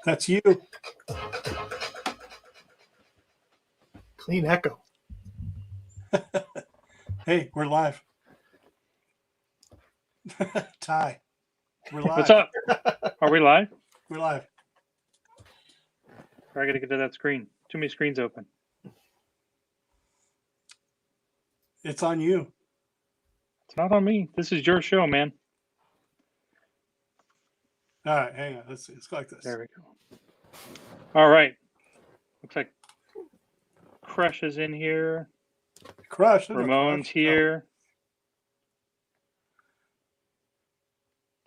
That's you. Clean echo. Hey, we're live. Ty, we're live. What's up? Are we live? We're live. I gotta get to that screen. Too many screens open. It's on you. It's not on me. This is your show, man. All right, hang on. Let's go like this. There we go. All right. Looks like Crush is in here. Crush. Ramon's here.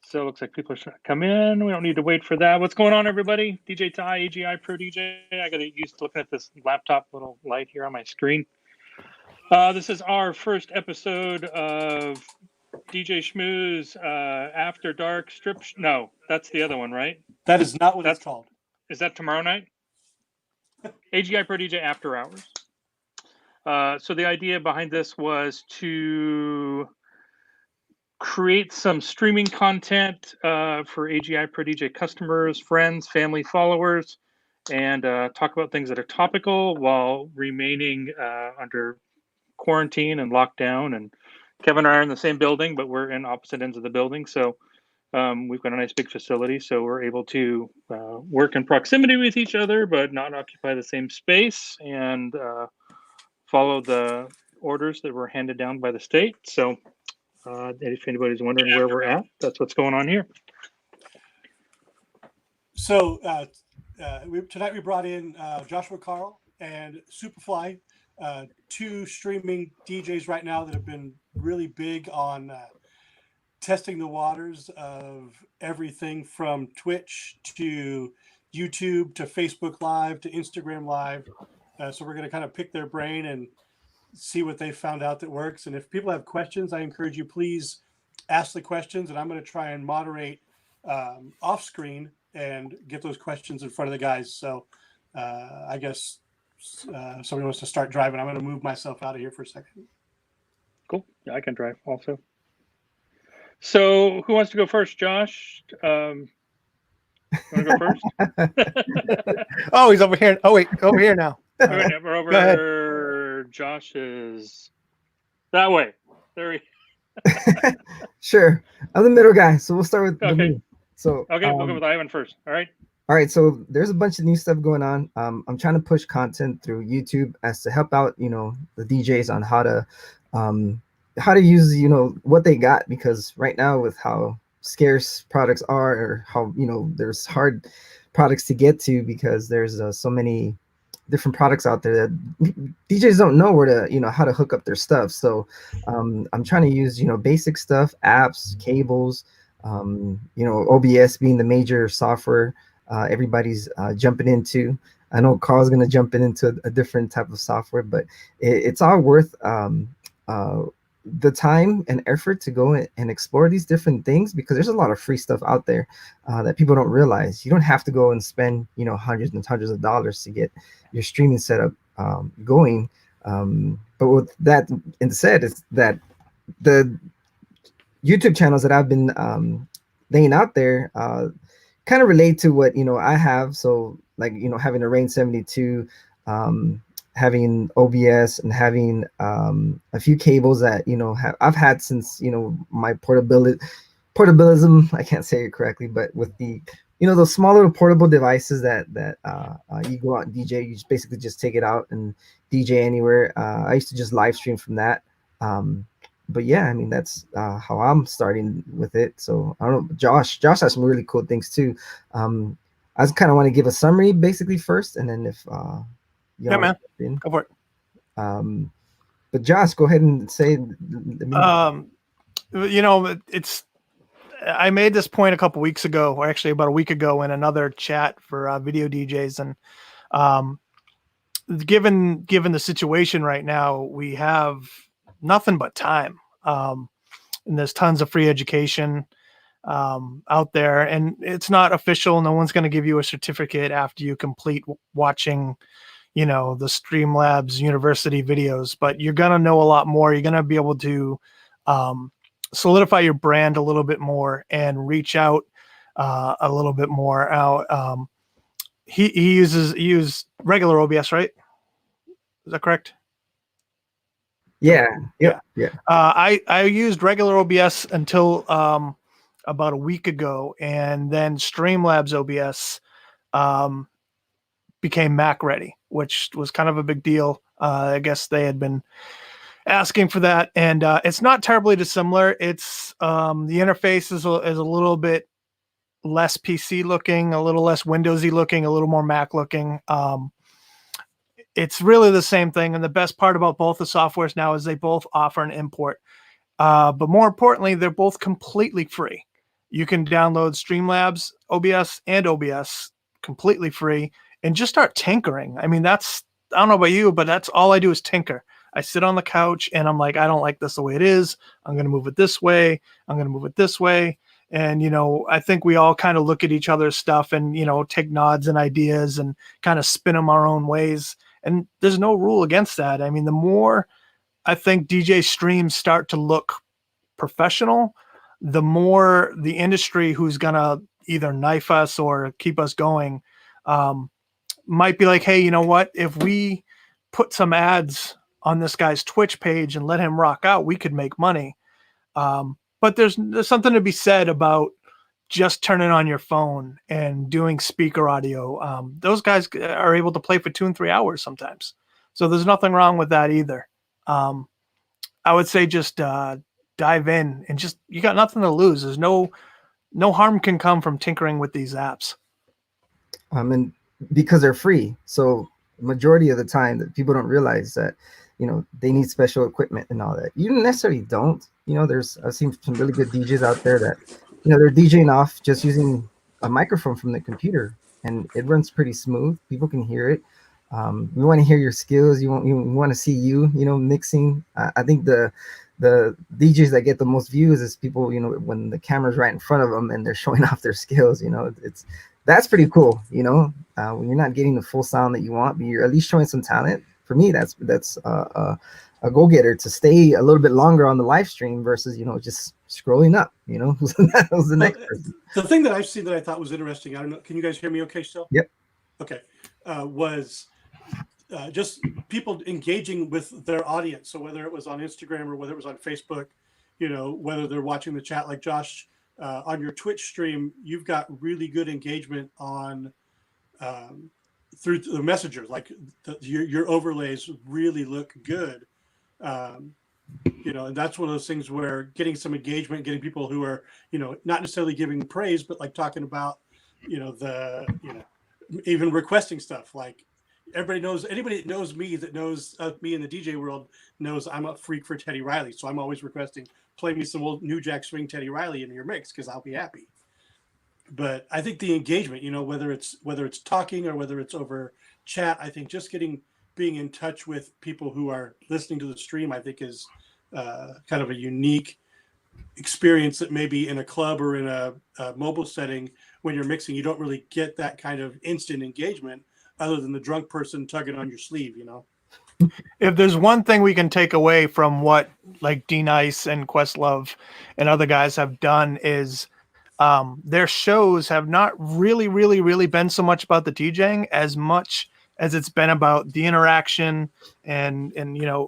So it looks like people are trying to come in. We don't need to wait for that. What's going on, everybody? DJ Ty, AGIPRODJ. I got used to looking at this laptop little light here on my screen. This is our first episode of DJ Schmooze After Dark Strip. No, that's the other one, right? That is not what that's called. Is that tomorrow night? AGIPRODJ After Hours. So the idea behind this was to create some streaming content for AGIPRODJ customers, friends, family, followers, and talk about things that are topical while remaining under quarantine and lockdown. And Kevin and I are in the same building, but we're in opposite ends of the building. So we've got a nice big facility, so we're able to work in proximity with each other, but not occupy the same space, and follow the orders that were handed down by the state. So if anybody's wondering where we're at, that's what's going on here. So tonight we brought in Joshua Carl and Superfly, two streaming DJs right now that have been really big on testing the waters of everything from Twitch to YouTube to Facebook Live to Instagram Live. So we're going to kind of pick their brain and see what they found out that works. And if people have questions, I encourage you, please ask the questions, and I'm going to try and moderate off screen and get those questions in front of the guys. So I guess somebody wants to start driving. I'm going to move myself out of here for a second. Cool. Yeah, I can drive also. So who wants to go first? Josh? You want to go first? Oh, he's over here. Oh, wait, over here now. We're over. Josh is that way. There we Sure. I'm the middle guy, so we'll start with me. So okay, we'll go with Ivan first. All right. All right, so there's a bunch of new stuff going on. I'm trying to push content through YouTube as to help out, the DJs on how to use, what they got, because right now with how scarce products are, or how, there's hard products to get to because there's so many different products out there that DJs don't know where to, how to hook up their stuff. So I'm trying to use, basic stuff, apps, cables, OBS being the major software everybody's jumping into. I know Carl's going to jump into a different type of software, but it's all worth the time and effort to go and explore these different things, because there's a lot of free stuff out there that people don't realize. You don't have to go and spend, hundreds and hundreds of dollars to get your streaming setup going. But with that said, is that the YouTube channels that I've been laying out there kind of relate to what I have. So like having a RANE 72, having OBS, and having a few cables that I've had since my portabilism. I can't say it correctly, but with the those small little portable devices that you go out and DJ, you just basically just take it out and DJ anywhere. I used to just live stream from that. But yeah, I mean, that's how I'm starting with it. So I don't know, Josh has some really cool things too. I just kind of want to give a summary basically first, and then if yeah, man, go for it. But Josh, go ahead and say. It's I made this point a couple weeks ago, or actually about a week ago, in another chat for video DJs, and given the situation right now, we have nothing but time, and there's tons of free education out there, and it's not official. No one's going to give you a certificate after you complete watching, the Streamlabs University videos, but you're going to know a lot more. You're going to be able to solidify your brand a little bit more and reach out a little bit more. He uses regular OBS, right? Is that correct? Yeah. Yeah. Yeah. I used regular OBS until about a week ago, and then Streamlabs OBS became Mac ready, which was kind of a big deal. I guess they had been asking for that, and it's not terribly dissimilar. It's the interface is a little bit less PC looking, a little less Windowsy looking, a little more Mac looking. It's really the same thing, and the best part about both the softwares now is they both offer an import. But more importantly, they're both completely free. You can download Streamlabs OBS and OBS completely free and just start tinkering. I mean, I don't know about you, but that's all I do is tinker. I sit on the couch and I'm like, I don't like this the way it is. I'm going to move it this way. I'm going to move it this way. And, I think we all kind of look at each other's stuff and, take nods and ideas and kind of spin them our own ways. And there's no rule against that. I mean, the more I think DJ streams start to look professional, the more the industry who's going to either knife us or keep us going might be like, hey, you know what? If we put some ads on this guy's Twitch page and let him rock out, we could make money. But there's something to be said about just turning on your phone and doing speaker audio. Those guys are able to play for 2 and 3 hours sometimes. So there's nothing wrong with that either. I would say just dive in and you got nothing to lose. There's no harm can come from tinkering with these apps. And because they're free. So majority of the time that people don't realize that, they need special equipment and all that. You necessarily don't. I've seen some really good DJs out there that, they're DJing off just using a microphone from the computer, and it runs pretty smooth. People can hear it. We want to hear your skills. You want to see you, mixing. I think the DJs that get the most views is people, when the camera's right in front of them and they're showing off their skills. That's pretty cool. When you're not getting the full sound that you want, but you're at least showing some talent. For me, that's a go-getter to stay a little bit longer on the live stream versus just scrolling up. That was the next person. The thing that I've seen that I thought was interesting, I don't know, can you guys hear me okay still? Yep. Okay. Was just people engaging with their audience. So whether it was on Instagram or whether it was on Facebook, whether they're watching the chat like Josh, on your Twitch stream, you've got really good engagement on through the messenger. Like your overlays really look good. And that's one of those things where getting some engagement, getting people who are, not necessarily giving praise, but like talking about, even requesting stuff. Like anybody that knows me, that knows me in the DJ world, knows I'm a freak for Teddy Riley. So I'm always requesting, play me some old New Jack Swing Teddy Riley in your mix, because I'll be happy. But I think the engagement, whether it's talking or whether it's over chat, I think just being in touch with people who are listening to the stream, I think is kind of a unique experience that maybe in a club or in a mobile setting, when you're mixing, you don't really get that kind of instant engagement other than the drunk person tugging on your sleeve, If there's one thing we can take away from what like D-Nice and Questlove and other guys have done is their shows have not really, really, really been so much about the DJing as much as it's been about the interaction and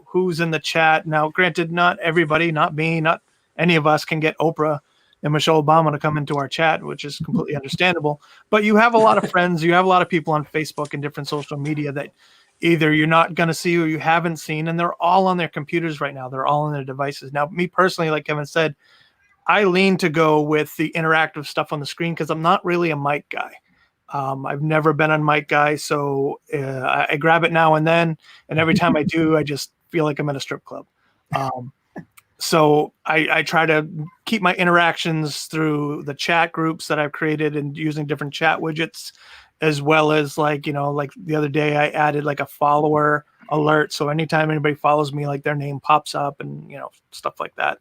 who's in the chat. Now, granted, not everybody, not me, not any of us can get Oprah and Michelle Obama to come into our chat, which is completely understandable. But you have a lot of friends, you have a lot of people on Facebook and different social media that either you're not going to see or you haven't seen, and they're all on their computers right now. They're all on their devices. Now, me personally, like Kevin said, I lean to go with the interactive stuff on the screen because I'm not really a mic guy. I've never been a mic guy, so I grab it now and then, and every time I do, I just feel like I'm in a strip club. So I try to keep my interactions through the chat groups that I've created and using different chat widgets, as well as like, like the other day I added like a follower alert. So anytime anybody follows me, like their name pops up and, stuff like that.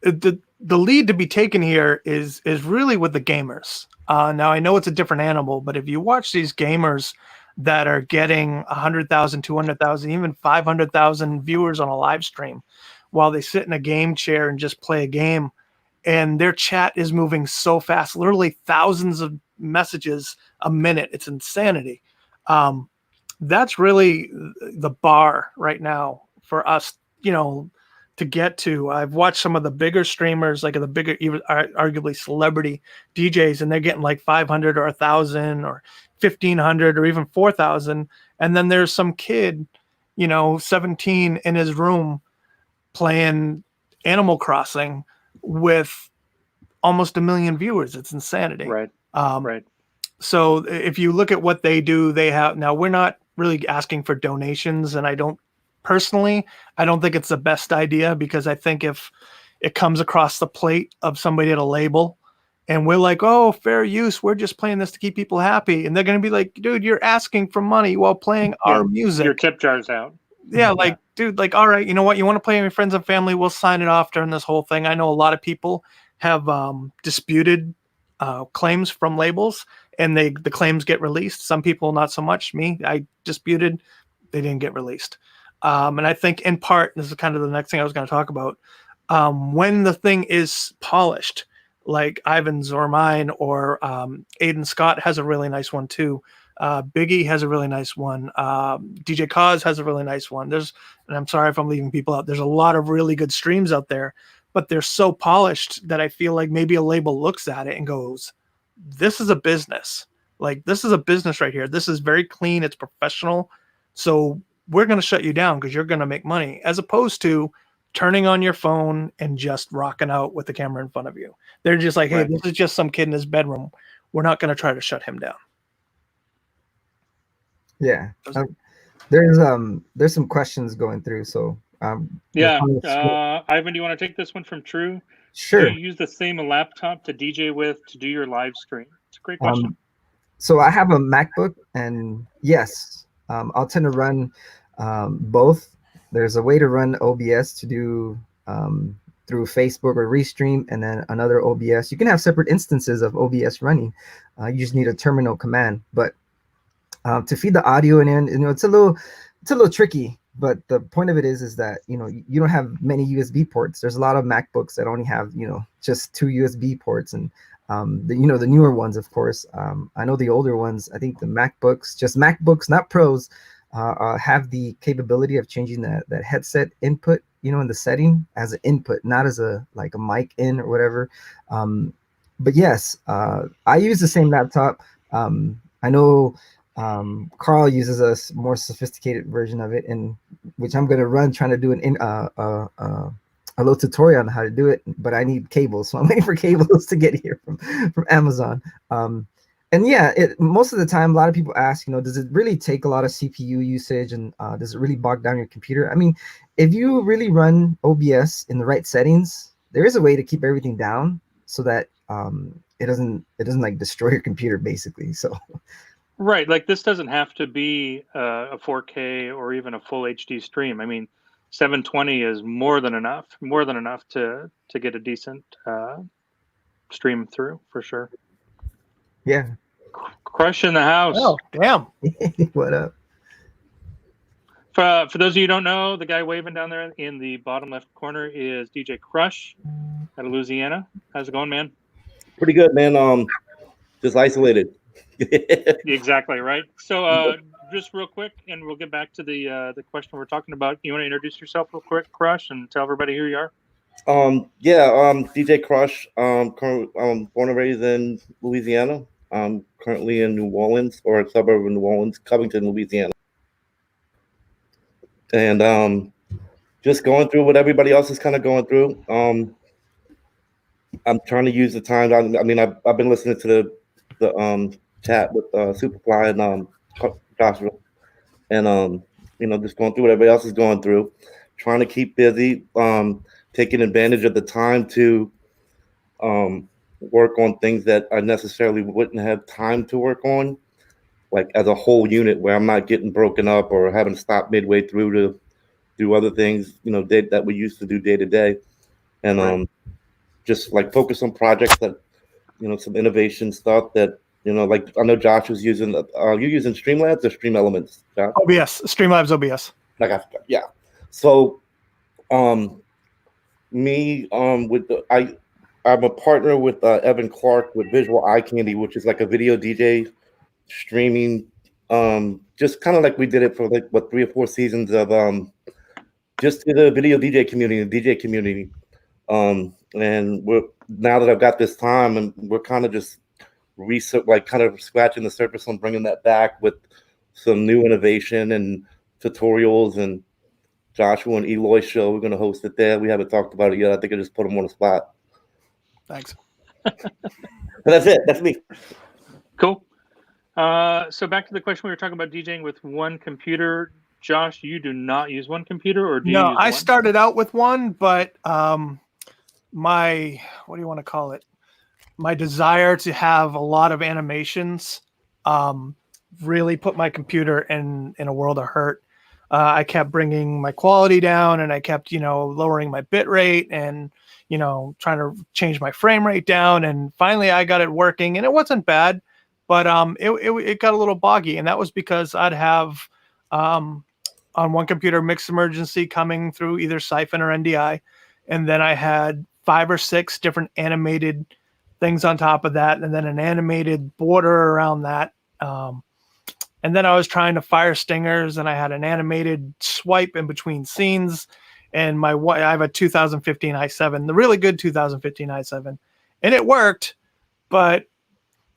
The lead to be taken here is really with the gamers. Now I know it's a different animal, but if you watch these gamers that are getting 100,000, 200,000, even 500,000 viewers on a live stream, while they sit in a game chair and just play a game, and their chat is moving so fast, literally thousands of messages a minute. It's insanity. That's really the bar right now for us, to get to. I've watched some of the bigger streamers, like the bigger, even arguably celebrity DJs, and they're getting like 500 or 1,000 or 1,500 or even 4,000. And then there's some kid, 17 in his room playing Animal Crossing with almost 1 million viewers. It's insanity. Right. Right. So if you look at what they do, they have, now we're not really asking for donations, and I don't think it's the best idea, because I think if it comes across the plate of somebody at a label and we're like, oh, fair use, we're just playing this to keep people happy, and they're going to be like, dude, you're asking for money while playing our music. Your tip jar's out. Yeah, like, dude, like, all right, you know what? You want to play with your friends and family? We'll sign it off during this whole thing. I know a lot of people have disputed claims from labels, and the claims get released. Some people, not so much. Me, I disputed. They didn't get released. And I think in part, this is kind of the next thing I was going to talk about, when the thing is polished, like Ivan's or mine, or Aiden Scott has a really nice one too. Biggie has a really nice one. DJ Cause has a really nice one. And I'm sorry if I'm leaving people out. There's a lot of really good streams out there, but they're so polished that I feel like maybe a label looks at it and goes, this is a business. Like, this is a business right here. This is very clean. It's professional. So we're going to shut you down because you're going to make money, as opposed to turning on your phone and just rocking out with the camera in front of you. They're just like, hey, this is just some kid in his bedroom. We're not going to try to shut him down. Yeah. There's some questions going through. So Ivan, do you want to take this one from True? Sure. Do you use the same laptop to DJ with to do your live stream? It's a great question. So I have a MacBook, and yes, I'll tend to run both. There's a way to run OBS to do through Facebook or Restream, and then another OBS. You can have separate instances of OBS running. You just need a terminal command. But to feed the audio in, it's a little tricky. But the point of it is that you don't have many USB ports. There's a lot of MacBooks that only have just 2 USB ports, and the newer ones, of course. I know the older ones. I think the MacBooks, just MacBooks, not Pros, have the capability of changing that headset input, in the setting as an input, not as a mic in or whatever. But yes, I use the same laptop. I know Carl uses a more sophisticated version of it, in which I'm going to run, trying to do a little tutorial on how to do it, but I need cables, so I'm waiting for cables to get here from Amazon. And yeah, most of the time, a lot of people ask, does it really take a lot of CPU usage, and does it really bog down your computer? I mean, if you really run OBS in the right settings, there is a way to keep everything down so that it doesn't like destroy your computer, basically. So. Right, like this doesn't have to be a 4K or even a full HD stream. I mean, 720 is more than enough to get a decent stream through, for sure. Yeah. Crush in the house. Oh, damn. What up? For those of you who don't know, the guy waving down there in the bottom left corner is DJ Crush out of Louisiana. How's it going, man? Pretty good, man. Just isolated. Exactly, right. So just real quick, and we'll get back to the question we're talking about. You want to introduce yourself real quick, Crush, and tell everybody who you are? DJ Crush. Born and raised in Louisiana. I'm currently in New Orleans, or a suburb of New Orleans, Covington, Louisiana. And just going through what everybody else is kind of going through. I'm trying to use the time. I mean, I've been listening to the chat with Superfly and Joshua, and just going through what everybody else is going through, trying to keep busy, taking advantage of the time to work on things that I necessarily wouldn't have time to work on, like as a whole unit, where I'm not getting broken up or having to stop midway through to do other things, that we used to do day to day, and just like focus on projects that, some innovation stuff that, like I know Josh was using. You're using Streamlabs or Stream Elements, Josh? OBS, Streamlabs OBS. Yeah. So, me with I'm a partner with Evan Clark with Visual Eye Candy, which is like a video DJ streaming, just kind of like we did it for like 3 or 4 seasons of just to the video DJ community, the DJ community. And now that I've got this time, and we're kind of just kind of scratching the surface on bringing that back with some new innovation and tutorials. And Joshua and Eloy's show, we're going to host it there. We haven't talked about it yet. I think I just put them on the spot. Thanks. But that's it. That's me. Cool. So back to the question, we were talking about DJing with one computer. Josh, you do not use one computer, or do you? No, use I one? started out with one, but my, what do you want to call it? My desire to have a lot of animations really put my computer in a world of hurt. I kept bringing my quality down, and I kept, lowering my bit rate and, trying to change my frame rate down. And finally I got it working, and it wasn't bad, but it got a little boggy. And that was because I'd have on one computer Mix Emergency coming through either Siphon or NDI. And then I had 5 or 6 different animated things on top of that, and then an animated border around that. And then I was trying to fire stingers, and I had an animated swipe in between scenes. And I have a 2015 i7, the really good 2015 i7, and it worked, but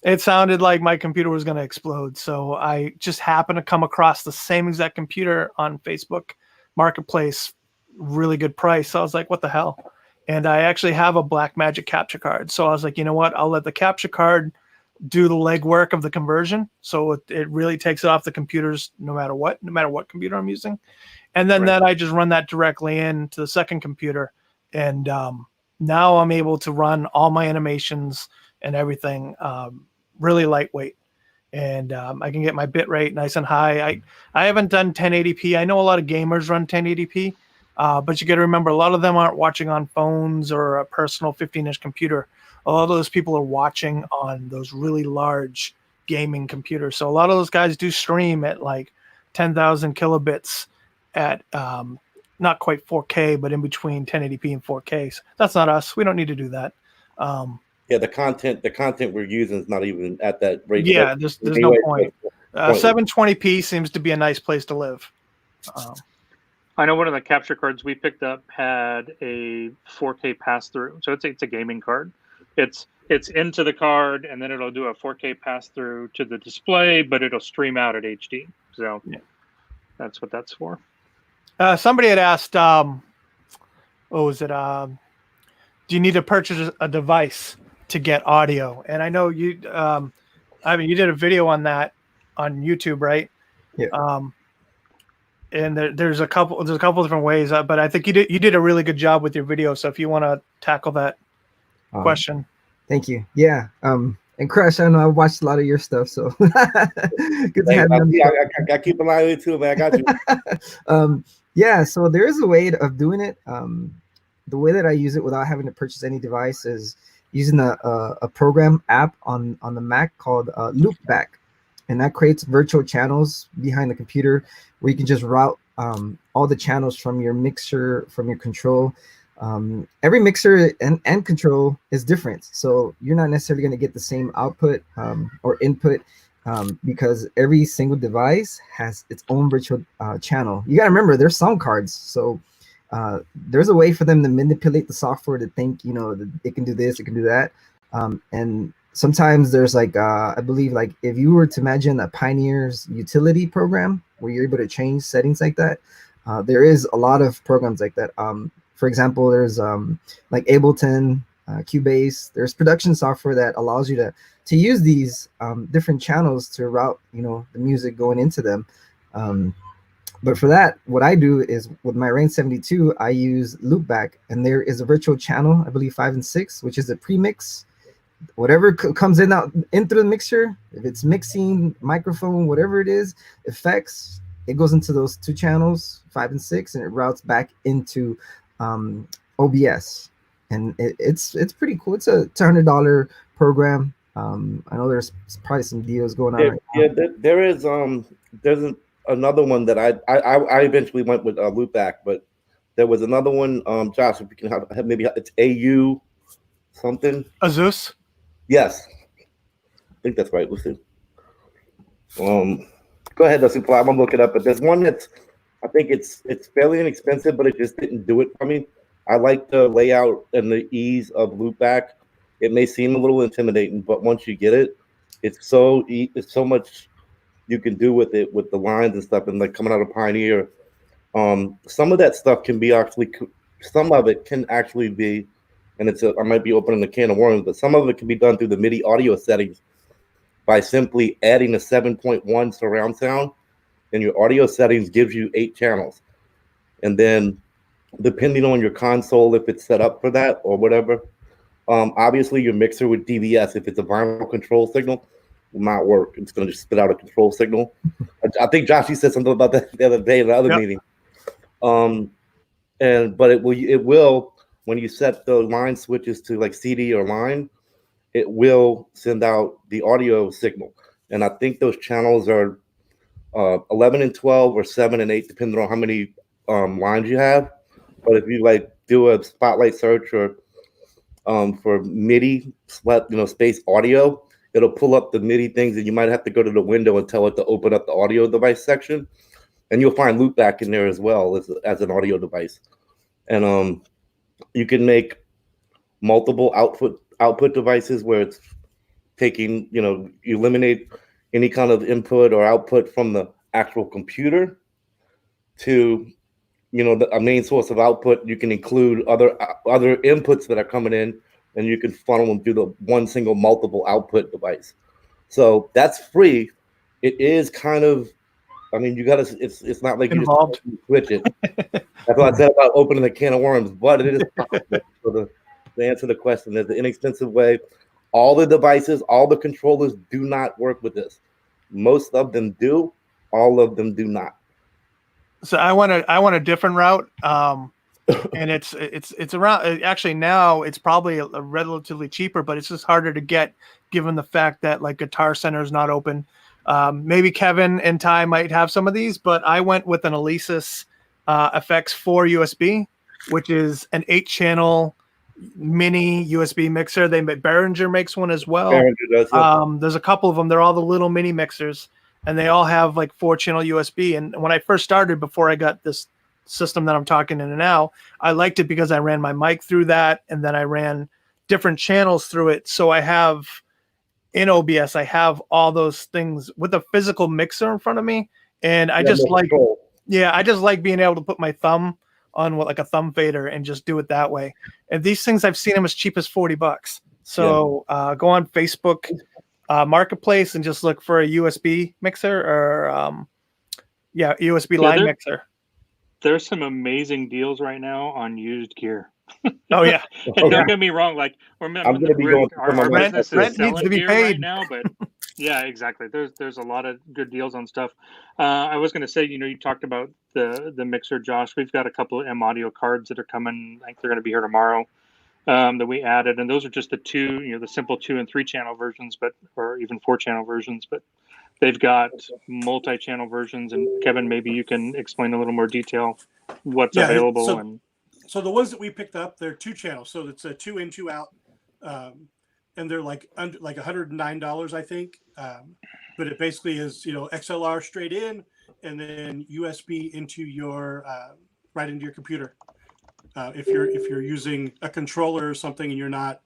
it sounded like my computer was going to explode. So I just happened to come across the same exact computer on Facebook Marketplace, really good price. So I was like, what the hell? And I actually have a Blackmagic capture card. So I was like, you know what? I'll let the capture card do the legwork of the conversion. So it really takes it off the computers no matter what computer I'm using. And then I just run that directly into the second computer. And now I'm able to run all my animations and everything really lightweight. And I can get my bit rate nice and high. I haven't done 1080p. I know a lot of gamers run 1080p. But you got to remember, a lot of them aren't watching on phones or a personal 15-inch computer. A lot of those people are watching on those really large gaming computers. So a lot of those guys do stream at like 10,000 kilobits at not quite 4K, but in between 1080p and 4K. So that's not us. We don't need to do that. Yeah, the content we're using is not even at that rate. Yeah, there's no point. 720p seems to be a nice place to live. I know one of the capture cards we picked up had a 4K pass-through, so it's a gaming card. It's into the card, and then it'll do a 4K pass-through to the display, but it'll stream out at HD. So that's what that's for. Somebody had asked, what was it? Do you need to purchase a device to get audio? And I know you, you did a video on that on YouTube, right? Yeah. And there's a couple different ways, but I think you did a really good job with your video. So if you want to tackle that question. Thank you. Yeah. And Crush, I know I watched a lot of your stuff, so good to have you. I keep an eye on you too, man. I got you. Yeah. So there is a way of doing it. The way that I use it without having to purchase any device is using a program app on the Mac called Loopback, and that creates virtual channels behind the computer where you can just route all the channels from your mixer, from your control. Every mixer and control is different, so you're not necessarily going to get the same output or input because every single device has its own virtual channel. You got to remember, there's sound cards, so there's a way for them to manipulate the software to think, that it can do this, it can do that, and sometimes there's like I believe, like if you were to imagine a Pioneer's utility program where you're able to change settings like that, there is a lot of programs like that. For example, there's like Ableton, Cubase. There's production software that allows you to use these different channels to route, the music going into them. But for that, what I do is with my RANE 72, I use loopback, and there is a virtual channel, I believe 5 and 6, which is a premix. Whatever comes in through the mixer, if it's mixing, microphone, whatever it is, effects, it goes into those two channels, 5 and 6, and it routes back into OBS. And it's pretty cool. It's a $200 program. I know there's probably some deals going on right now. Yeah, there is there's another one that I eventually went with loopback, but there was another one. Josh, if you can have maybe it's AU something. Azus. Yes, I think that's right. Let's see. Go ahead, Dusty Fly. I'm gonna look it up. But there's one that's, I think it's fairly inexpensive, but it just didn't do it for me. I like the layout and the ease of loopback. It may seem a little intimidating, but once you get it, it's so much you can do with it, with the lines and stuff, and like coming out of Pioneer. Some of that stuff can be actually, some of it can actually be, and I might be opening a can of worms, but some of it can be done through the MIDI audio settings by simply adding a 7.1 surround sound, and your audio settings gives you 8 channels. And then depending on your console, if it's set up for that or whatever, obviously your mixer with DVS, if it's a vinyl control signal, will not work. It's going to just spit out a control signal. I think Josh, you said something about that the other day in the other meeting. But it will when you set the line switches to like CD or line, it will send out the audio signal. And I think those channels are 11 and 12 or 7 and 8, depending on how many lines you have. But if you like do a spotlight search or for MIDI, space audio, it'll pull up the MIDI things, and you might have to go to the window and tell it to open up the audio device section. And you'll find loopback in there as well as an audio device. And you can make multiple output devices where it's taking, you eliminate any kind of input or output from the actual computer to, a main source of output. You can include other inputs that are coming in, and you can funnel them through the one single multiple output device. So that's free. It is kind of, you gotta. It's not like involved. You just switch it. That's what I said about opening a can of worms. But it is possible. So to answer the question, there's an inexpensive way. All the devices, all the controllers do not work with this. Most of them do. All of them do not. So I want a different route. And it's around, actually now it's probably a relatively cheaper, but it's just harder to get given the fact that like Guitar Center is not open. Maybe Kevin and Ty might have some of these, but I went with an Alesis FX4 USB, which is an 8-channel mini USB mixer. Behringer makes one as well. Behringer does, yeah. There's a couple of them. They're all the little mini mixers, and they all have like 4-channel USB. And when I first started, before I got this system that I'm talking in now, I liked it because I ran my mic through that, and then I ran different channels through it. So I have in OBS, I have all those things with a physical mixer in front of me, and I just like being able to put my thumb on like a thumb fader and just do it that way. And these things, I've seen them as cheap as $40. So go on Facebook Marketplace and just look for a USB mixer or USB line mixer. There's some amazing deals right now on used gear. Oh yeah. And don't get me wrong, like our business is needs to be gear paid right now, but yeah, exactly. There's a lot of good deals on stuff. I was going to say, you talked about the mixer, Josh. We've got a couple of M Audio cards that are coming. I think they're going to be here tomorrow. That we added, and those are just the 2, the simple 2 and 3 channel versions, or even 4 channel versions, but they've got multi-channel versions. And Kevin, maybe you can explain a little more detail what's available. So the ones that we picked up, they're 2 channels. So it's a 2 in, 2 out, and they're like $109, I think. But it basically is XLR straight in, and then USB into your right into your computer. If you're using a controller or something, and you're not,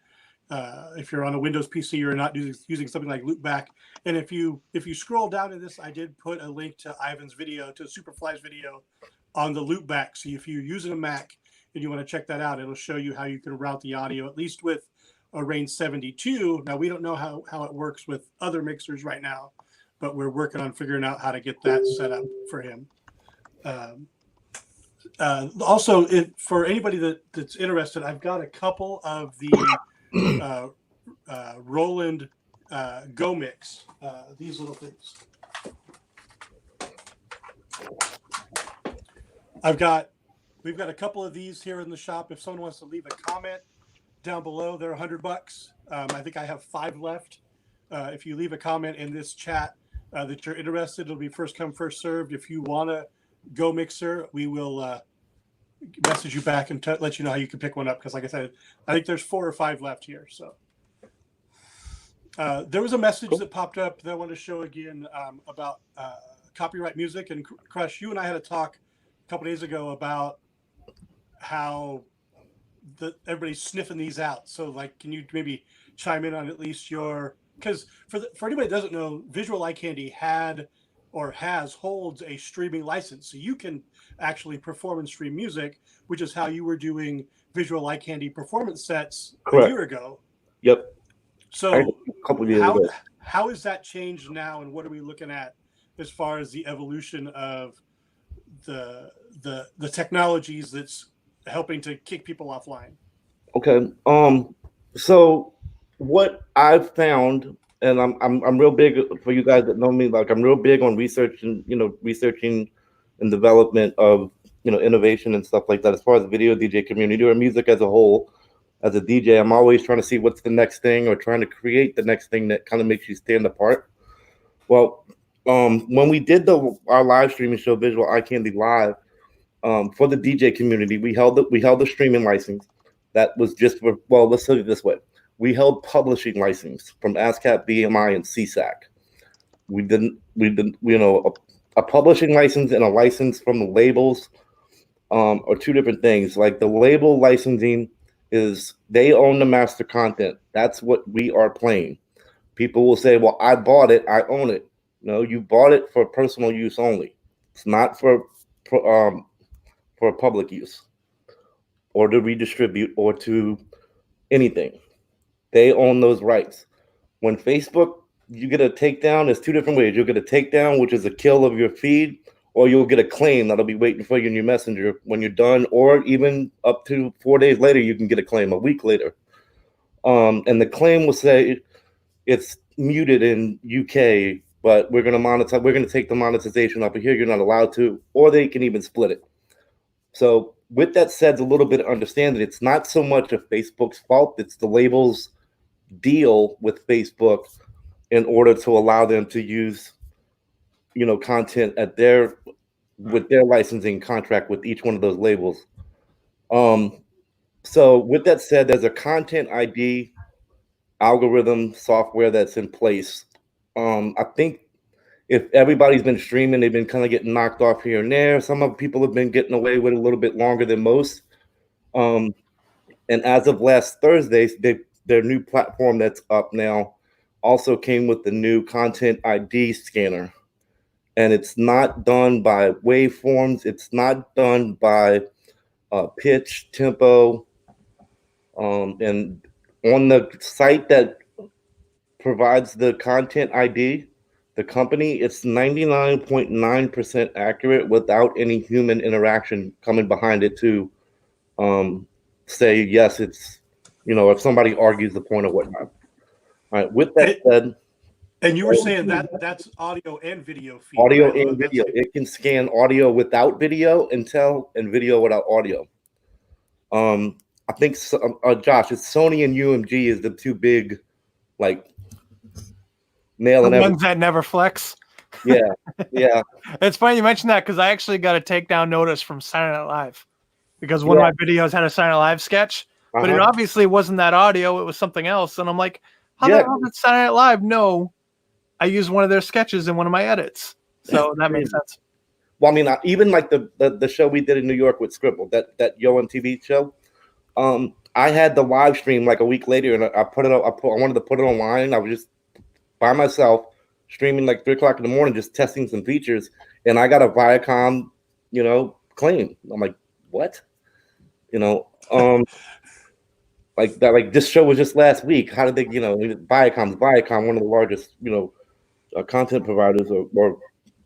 if you're on a Windows PC, you're not using something like Loopback. And if you scroll down in this, I did put a link to Ivan's video, to Superfly's video on the Loopback. So if you're using a Mac and you want to check that out, it'll show you how you can route the audio, at least with a RANE 72. Now, we don't know how it works with other mixers right now, but we're working on figuring out how to get that set up for him. Also, for anybody that's interested, I've got a couple of the Roland Go Mix, these little things. We've got a couple of these here in the shop. If someone wants to leave a comment down below, they're $100. I think I have 5 left. If you leave a comment in this chat that you're interested, it'll be first come, first served. If you want a Go Mixer, we will message you back and let you know how you can pick one up. Because like I said, I think there's 4 or 5 left here. So there was a message that popped up that I want to show again about copyright music. And Crush, you and I had a talk a couple days ago about how everybody's sniffing these out. So like, can you maybe chime in on at least your, because for anybody that doesn't know, Visual Eye Candy holds a streaming license. So you can actually perform and stream music, which is how you were doing Visual Eye Candy performance sets a year ago. Yep. So a couple of years ago. How has that changed now, and what are we looking at as far as the evolution of the technologies that's helping to kick people offline? Okay. So what I've found, and I'm real big, for you guys that know me, like I'm real big on researching and development of innovation and stuff like that. As far as the video DJ community or music as a whole, as a DJ, I'm always trying to see what's the next thing or trying to create the next thing that kind of makes you stand apart. Well, when we did our live streaming show, Visual Eye Candy Live, for the DJ community, we held the streaming license. That was just for, well, let's say it this way. We held publishing license from ASCAP, BMI, and CSAC. We didn't, a publishing license and a license from the labels are 2 different things. Like the label licensing is they own the master content. That's what we are playing. People will say, well, I bought it, I own it. No, you bought it for personal use only. It's not for public use or to redistribute or to anything. They own those rights. When Facebook, you get a takedown, there's 2 different ways. You'll get a takedown, which is a kill of your feed, or you'll get a claim that'll be waiting for you in your messenger when you're done, or even up to 4 days later, you can get a claim, a week later. And the claim will say it's muted in UK, but we're going to monetize. We're going to take the monetization up here. You're not allowed to, or they can even split it. So with that said, a little bit of understanding, it's not so much of Facebook's fault. It's the labels deal with Facebook in order to allow them to use, content with their licensing contract with each one of those labels. So with that said, there's a content ID algorithm software that's in place. I think if everybody's been streaming, they've been kind of getting knocked off here and there. Some of people have been getting away with it a little bit longer than most. And as of last Thursday, their new platform that's up now also came with the new content ID scanner. And it's not done by waveforms. It's not done by pitch, tempo. And on the site that provides the content ID, the company, it's 99.9% accurate without any human interaction coming behind it to say, yes, it's, if somebody argues the point or whatnot. All right, with that said. And you were saying that's audio and video feed. Audio right? and video. It can scan audio without video and video without audio. I think, Josh, it's Sony and UMG is the 2 big, like, nail and the ones that never flex. Yeah, yeah. It's funny you mentioned that because I actually got a takedown notice from Saturday Night Live because one of my videos had a Saturday Night Live sketch, but it obviously wasn't that audio. It was something else. And I'm like, how the hell did Saturday Night Live know I used one of their sketches in one of my edits? So that makes sense. Well, I mean, even like the show we did in New York with Scribble, that Yo MTV show, I had the live stream like a week later, and I put it up. I wanted to put it online. I was just by myself streaming like 3 o'clock in the morning, just testing some features, and I got a Viacom, claim. I'm like, what? Like that. Like this show was just last week. How did they? Viacom, one of the largest, content providers or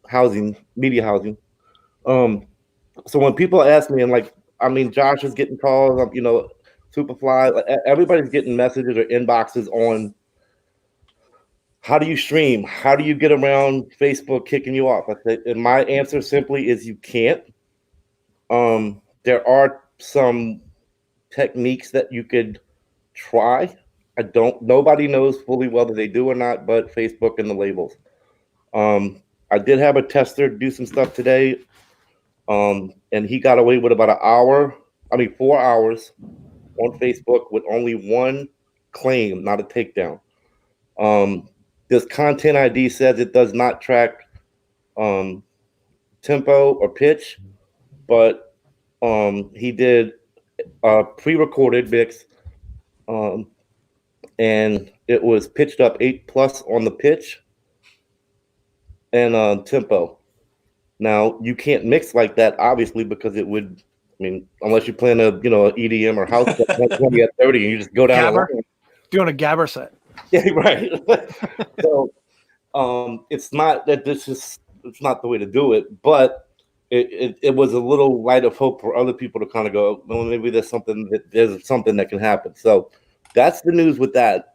housing, media housing. So when people ask me, and like, I mean, Josh is getting calls, you know, Superfly, everybody's getting messages or inboxes on how do you stream? How do you get around Facebook kicking you off? I said, and my answer simply is you can't. There are some techniques that you could try. Nobody knows fully whether they do or not, but Facebook and the labels. I did have a tester do some stuff today, and he got away with about 4 hours on Facebook with only one claim, not a takedown. This content ID says it does not track tempo or pitch, but he did a pre-recorded mix, and it was pitched up 8+ on the pitch and tempo. Now you can't mix like that, obviously, because it would. I mean, unless you're playing a EDM or house 120 at 30, and you just go down. Gabber? Doing a Gabber set. Yeah, right. So it's not that it's not the way to do it, but it was a little light of hope for other people to kind of go, well, maybe there's something that can happen. So that's the news with that.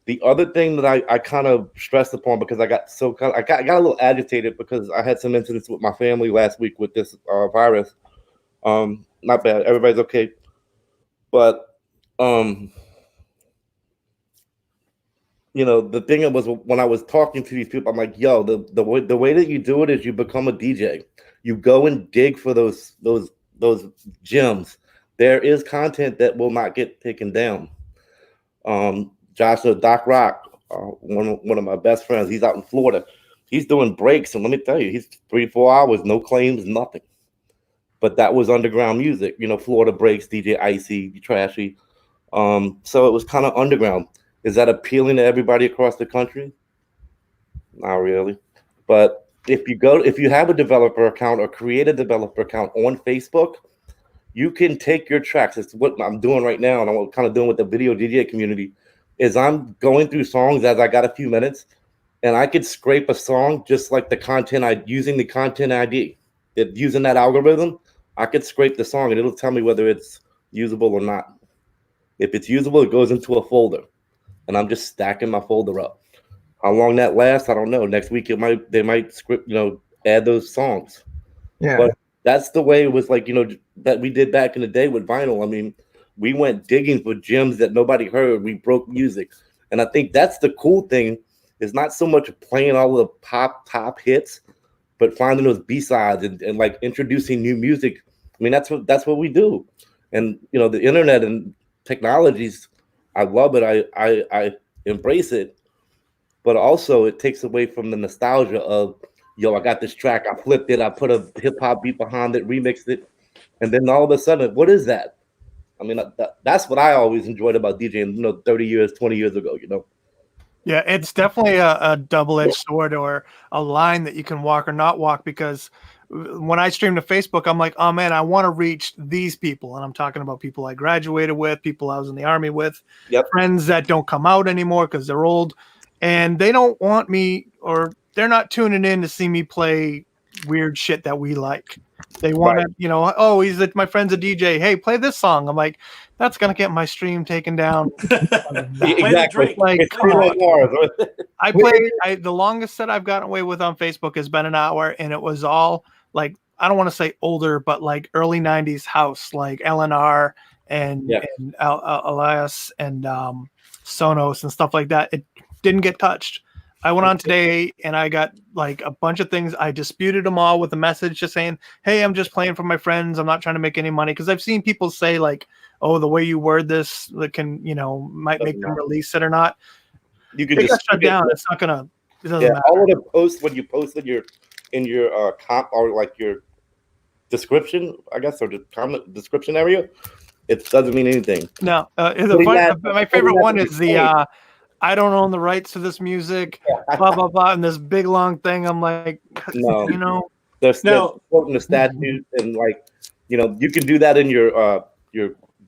The other thing that I kind of stressed upon, because I got a little agitated because I had some incidents with my family last week with this virus. Not bad. Everybody's okay. But the thing was, when I was talking to these people, I'm like, yo, the way that you do it is you become a DJ. You go and dig for those gems. There is content that will not get taken down. Joshua Doc Rock, one of my best friends, he's out in Florida. He's doing breaks, and let me tell you, he's 3-4 hours, no claims, nothing. But that was underground music, Florida breaks, DJ Icy, Trashy. So it was kind of underground. Is that appealing to everybody across the country? Not really. But if you have a developer account or create a developer account on Facebook, you can take your tracks. It's what I'm doing right now, and I'm kind of doing with the video DJ community, is I'm going through songs as I got a few minutes, and I could scrape a song just like using the content ID. Using that algorithm, I could scrape the song, and it'll tell me whether it's usable or not. If it's usable, it goes into a folder, and I'm just stacking my folder up. How long that lasts, I don't know. Next week they might script, add those songs. Yeah. But that's the way it was, like, that we did back in the day with vinyl. I mean, we went digging for gems that nobody heard. We broke music. And I think that's the cool thing, is not so much playing all of the top hits, but finding those B-sides and like introducing new music. I mean, that's what we do. And the internet and technologies, I love it. I embrace it. But also it takes away from the nostalgia of, I got this track, I flipped it, I put a hip hop beat behind it, remixed it, and then all of a sudden, what is that? I mean, that's what I always enjoyed about DJing, 30 years, 20 years ago, Yeah, it's definitely a double-edged sword, or a line that you can walk or not walk, because when I stream to Facebook, I'm like, oh man, I want to reach these people. And I'm talking about people I graduated with, people I was in the army with, friends that don't come out anymore because they're old, and they don't want me, or they're not tuning in to see me play weird shit that we like. They want to, oh, my friend's a DJ. Hey, play this song. I'm like, that's going to get my stream taken down. Exactly. Like, I played the longest set I've gotten away with on Facebook has been an hour, and it was all like, I don't want to say older, but like early 90s house, like LNR and Elias and Sonos and stuff like that. It didn't get touched. I went on today and I got like a bunch of things. I disputed them all with a message just saying, hey, I'm just playing for my friends. I'm not trying to make any money. Because I've seen people say like, oh, the way you word this that can, might make them release it or not. You can just shut down. It's not gonna. It doesn't matter. All of the posts, when you post in your comp, or like your description, I guess, or the comment description area, it doesn't mean anything. No, my favorite one is the I don't own the rights to this music, blah blah blah, and this big long thing. I'm like, no, they're quoting the statute, and like, you can do that in your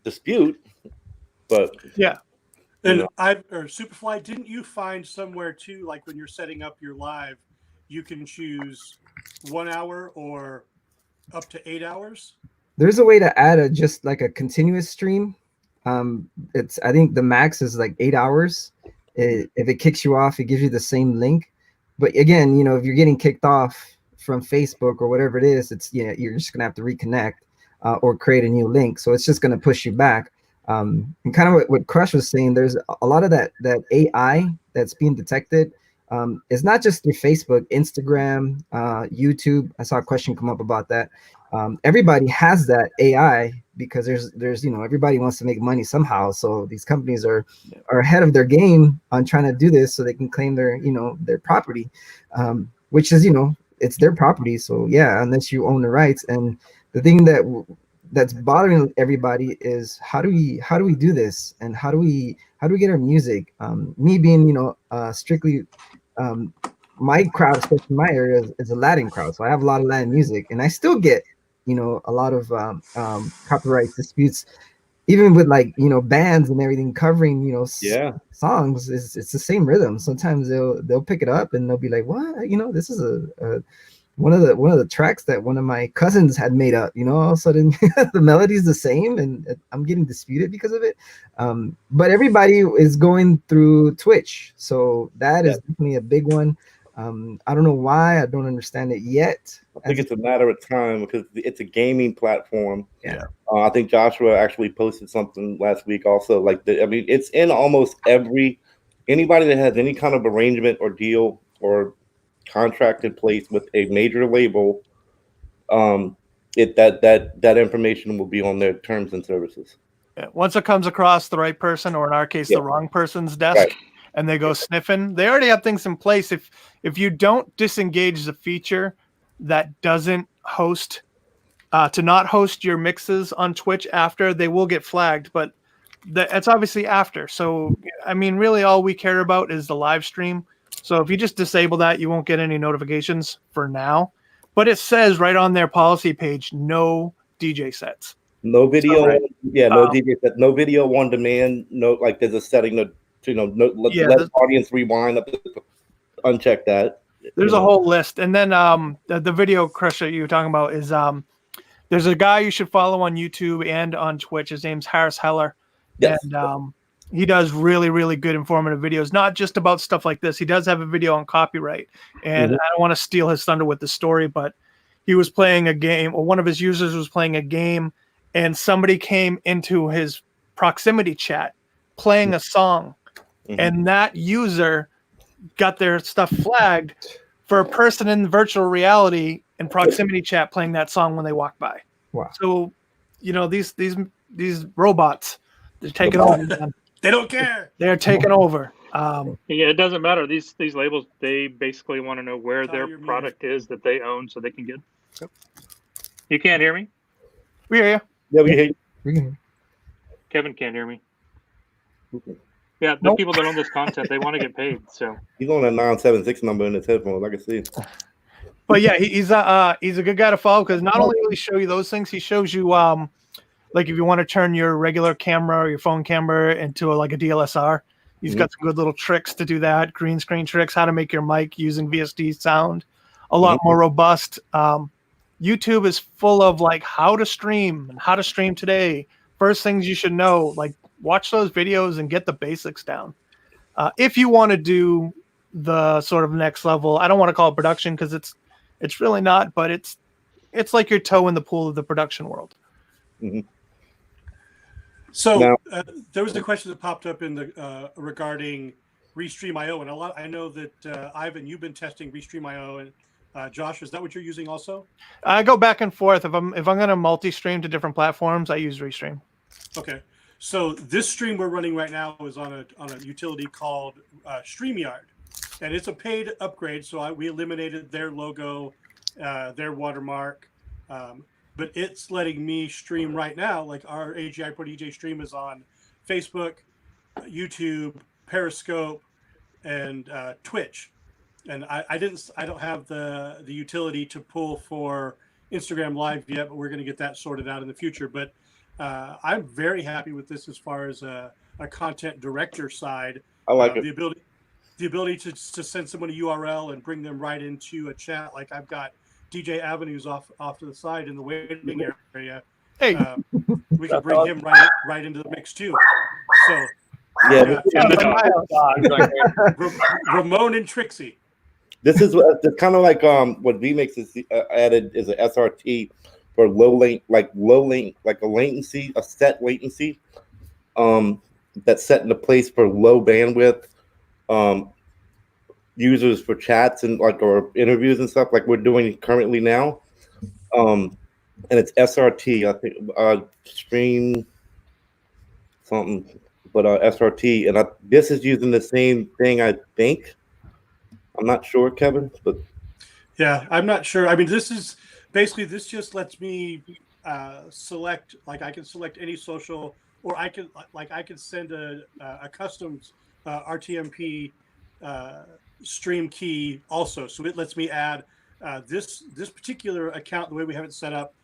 dispute, but yeah. And Superfly, didn't you find somewhere too, like when you're setting up your live, you can choose 1 hour or up to 8 hours. There's a way to add a just like a continuous stream. It's I think the max is like 8 hours. If it kicks you off, it gives you the same link. But again, you know, if you're getting kicked off from Facebook or whatever it is, it's you're just gonna have to reconnect or create a new link. So it's just gonna push you back. And kind of what Crush was saying, there's a lot of that AI that's being detected. It's not just through Facebook, Instagram, YouTube. I saw a question come up about that. Everybody has that AI because there's everybody wants to make money somehow. So these companies are ahead of their game on trying to do this so they can claim their property, which is it's their property. So yeah, unless you own the rights. And the thing that's bothering everybody is how do we do this, and how do we get our music? Me being strictly my crowd, especially my area, is a Latin crowd, so I have a lot of Latin music, and I still get a lot of copyright disputes, even with bands and everything covering songs. It's the same rhythm. Sometimes they'll pick it up and they'll be like, what, this is a one of the tracks that one of my cousins had made up. All of a sudden the melody's the same and I'm getting disputed because of it. But everybody is going through Twitch, so that is definitely a big one. I don't know why. I don't understand it yet. I think it's a matter of time because it's a gaming platform. Yeah. I think Joshua actually posted something last week also. It's in almost anybody that has any kind of arrangement or deal or contract in place with a major label, that information will be on their terms and services. Yeah. Once it comes across the right person, or in our case, the wrong person's desk, right, and they go sniffing, they already have things in place. If you don't disengage the feature that doesn't host, to not host your mixes on Twitch after, they will get flagged, but it's obviously after. So, I mean, really all we care about is the live stream. So if you just disable that, you won't get any notifications for now. But it says right on their policy page, no DJ sets. No video. So, right. No DJ set, no video on demand. No, there's a setting let the audience rewind up, uncheck that. There's a whole list. And then the video crush that you were talking about is there's a guy you should follow on YouTube and on Twitch. His name's Harris Heller. Yes. And he does really, really good informative videos, not just about stuff like this. He does have a video on copyright. And I don't want to steal his thunder with the story, but he was playing a game, or one of his users was playing a game, and somebody came into his proximity chat playing a song. And that user got their stuff flagged for a person in virtual reality and proximity chat playing that song when they walk by. Wow. So, these robots, they're taking over. They don't care. They're taking over. Yeah, it doesn't matter. These labels, they basically want to know where their product is that they own, so they can get. You can't hear me? We hear you. Yeah, we hear you. We can hear. Kevin can't hear me. Yeah, the people that own this content, they want to get paid. So he's on a 976 number in his headphones. I can see. But yeah, he's a good guy to follow, because not only will he show you those things, he shows you like if you want to turn your regular camera or your phone camera into a DLSR. He's got some good little tricks to do that, green screen tricks, how to make your mic using VST sound a lot more robust. YouTube is full of how to stream and how to stream today. First things you should know, watch those videos and get the basics down. If you want to do the sort of next level, I don't want to call it production because it's really not, but it's like your toe in the pool of the production world. So there was a question that popped up in the regarding Restream.io, and I know that Ivan, you've been testing Restream.io, and Josh, is that what you're using also? I go back and forth. If I'm going to multi-stream to different platforms, I use Restream. Okay, so this stream we're running right now is on a utility called StreamYard, and it's a paid upgrade. So we eliminated their logo, their watermark. But it's letting me stream right now. Our AGIPRODJ stream is on Facebook, YouTube, Periscope, and Twitch. And I don't have the utility to pull for Instagram Live yet, but we're going to get that sorted out in the future. But I'm very happy with this as far as a content director side. I like it. The ability. the ability to send someone a URL and bring them right into a chat. Like I've got DJ Avenues off to the side in the waiting area. Hey, we can bring him right into the mix too. So Yeah, And the dog. Ramon and Trixie. this is kind of like what vMix is added is an SRT for low latency, a set latency that's set into place for low bandwidth users for chats and like or interviews and stuff like we're doing currently now. And it's SRT, I think stream something, but SRT, and this is using the same thing, I think. I'm not sure, Kevin, but yeah, I'm not sure. I mean, this is basically this just lets me select. Like, I can select any social, or I can send a custom RTMP stream key also. So it lets me add this particular account. The way we have it set up,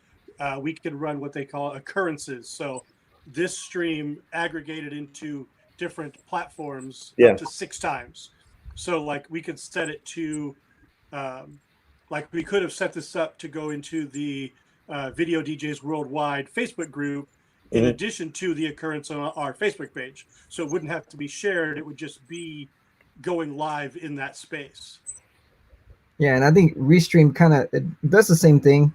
we can run what they call occurrences. So this stream aggregated into different platforms up to 6 times. So like we could set it to, like we could have set this up to go into the Video DJs Worldwide Facebook group in addition to the occurrence on our Facebook page. So it wouldn't have to be shared. It would just be going live in that space. Yeah, and I think Restream kind of does the same thing.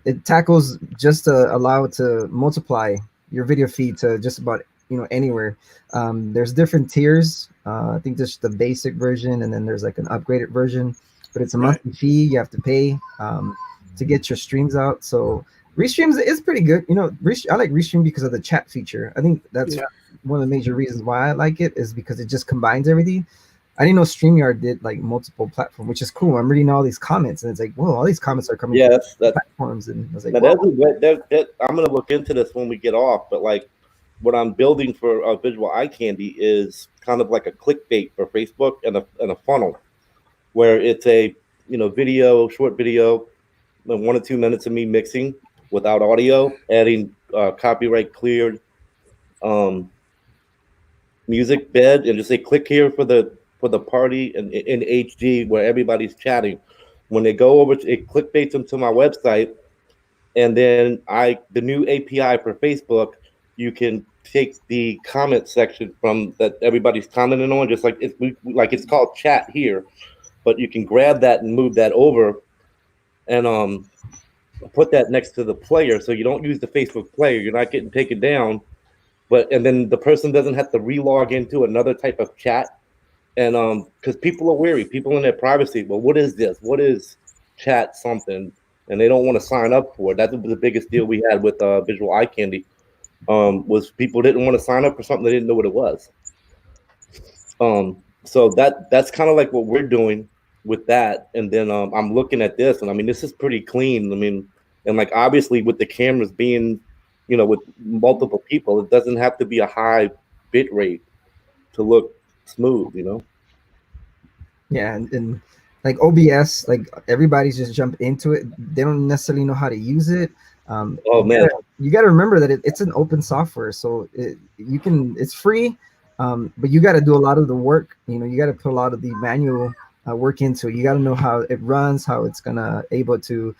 It tackles just to allow it to multiply your video feed to just about anywhere. There's different tiers. I think there's the basic version, and then there's like an upgraded version, but it's a monthly fee you have to pay to get your streams out. So Restream is pretty good. I like Restream because of the chat feature. I think that's one of the major reasons why I like it, is because it just combines everything. I didn't know StreamYard did like multiple platforms, which is cool. I'm reading all these comments, and it's like, whoa, all these comments are coming from platforms, and I was like, I'm gonna look into this when we get off. But like, what I'm building for Visual Eye Candy is kind of like a clickbait for Facebook and a funnel, where it's a short video, 1 or 2 minutes of me mixing without audio, adding copyright cleared music bed, and just say click here for the party in HD where everybody's chatting. When they go over, it clickbaits them to my website, and then the new API for Facebook, you can take the comment section from that everybody's commenting on, just like it's called chat here, but you can grab that and move that over, and put that next to the player, so you don't use the Facebook player. You're not getting taken down, and then the person doesn't have to relog into another type of chat. And because people are weary, people in their privacy. Well, what is this? What is chat something? And they don't want to sign up for it. That was the biggest deal we had with Visual Eye Candy. Was people didn't want to sign up for something they didn't know what it was. So that's kind of like what we're doing with that. And then I'm looking at this, and I mean, this is pretty clean. I mean, and like obviously with the cameras being, with multiple people, it doesn't have to be a high bit rate to look smooth, Yeah, and like OBS, like everybody's just jump into it. They don't necessarily know how to use it. You got to remember that it's an open software, so it's free, but you got to do a lot of the work. You got to put a lot of the manual work into it. You got to know how it runs, how it's gonna able to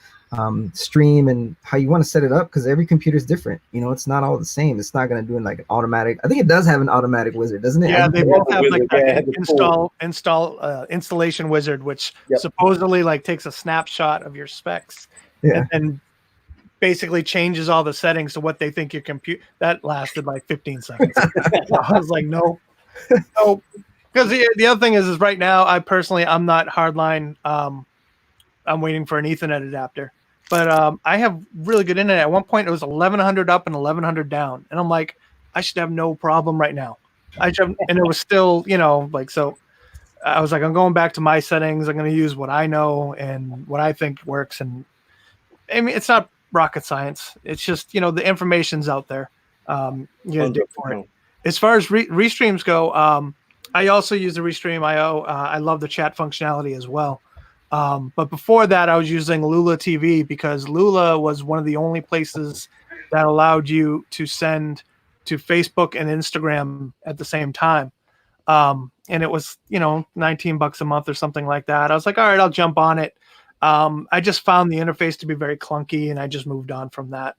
stream, and how you want to set it up, because every computer is different. It's not all the same. It's not gonna do it like an automatic. I think it does have an automatic wizard, doesn't it? Yeah, they both have like that installation wizard, which supposedly like takes a snapshot of your specs and basically changes all the settings to what they think your computer. That lasted like 15 seconds. I was like, no. Because the other thing is right now, I'm not hardline. I'm waiting for an Ethernet adapter, but I have really good internet. At one point, it was 1100 up and 1100 down, and I'm like, I should have no problem right now. And it was still, so. I was like, I'm going back to my settings. I'm going to use what I know and what I think works. And I mean, it's not rocket science. It's just, the information's out there. You got to dig for it. As far as restreams go, I also use the Restream IO. I love the chat functionality as well. But before that, I was using Lula TV, because Lula was one of the only places that allowed you to send to Facebook and Instagram at the same time. And it was, 19 bucks a month or something like that. I was like, all right, I'll jump on it. I just found the interface to be very clunky, and I just moved on from that.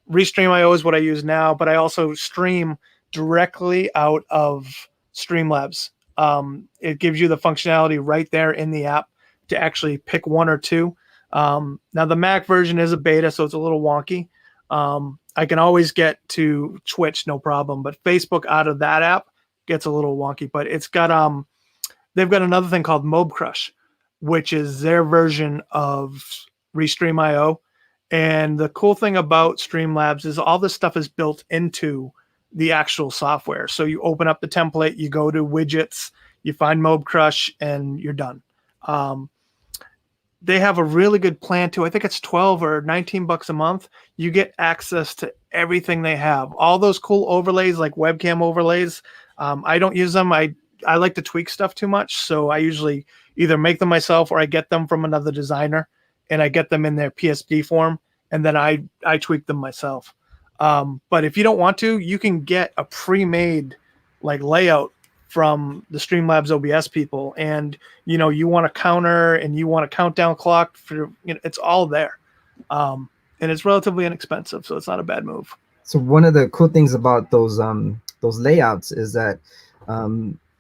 Restream.io is what I use now, but I also stream directly out of Streamlabs. It gives you the functionality right there in the app to actually pick one or two. Now the Mac version is a beta, so it's a little wonky. I can always get to Twitch, no problem, but Facebook out of that app gets a little wonky. But it's got they've got another thing called Mob Crush, which is their version of Restream.io. And the cool thing about Streamlabs is all this stuff is built into the actual software. So you open up the template, you go to widgets, you find Mob Crush, and you're done. They have a really good plan too. I think it's 12 or 19 bucks a month. You get access to everything they have. All those cool overlays, like webcam overlays. I don't use them. I like to tweak stuff too much. So I usually either make them myself or I get them from another designer, and I get them in their PSD form, and then I tweak them myself. But if you don't want to, you can get a pre-made like layout from the Streamlabs OBS people, and you want a counter and you want a countdown clock for it's all there, and it's relatively inexpensive, so it's not a bad move. So one of the cool things about those layouts is that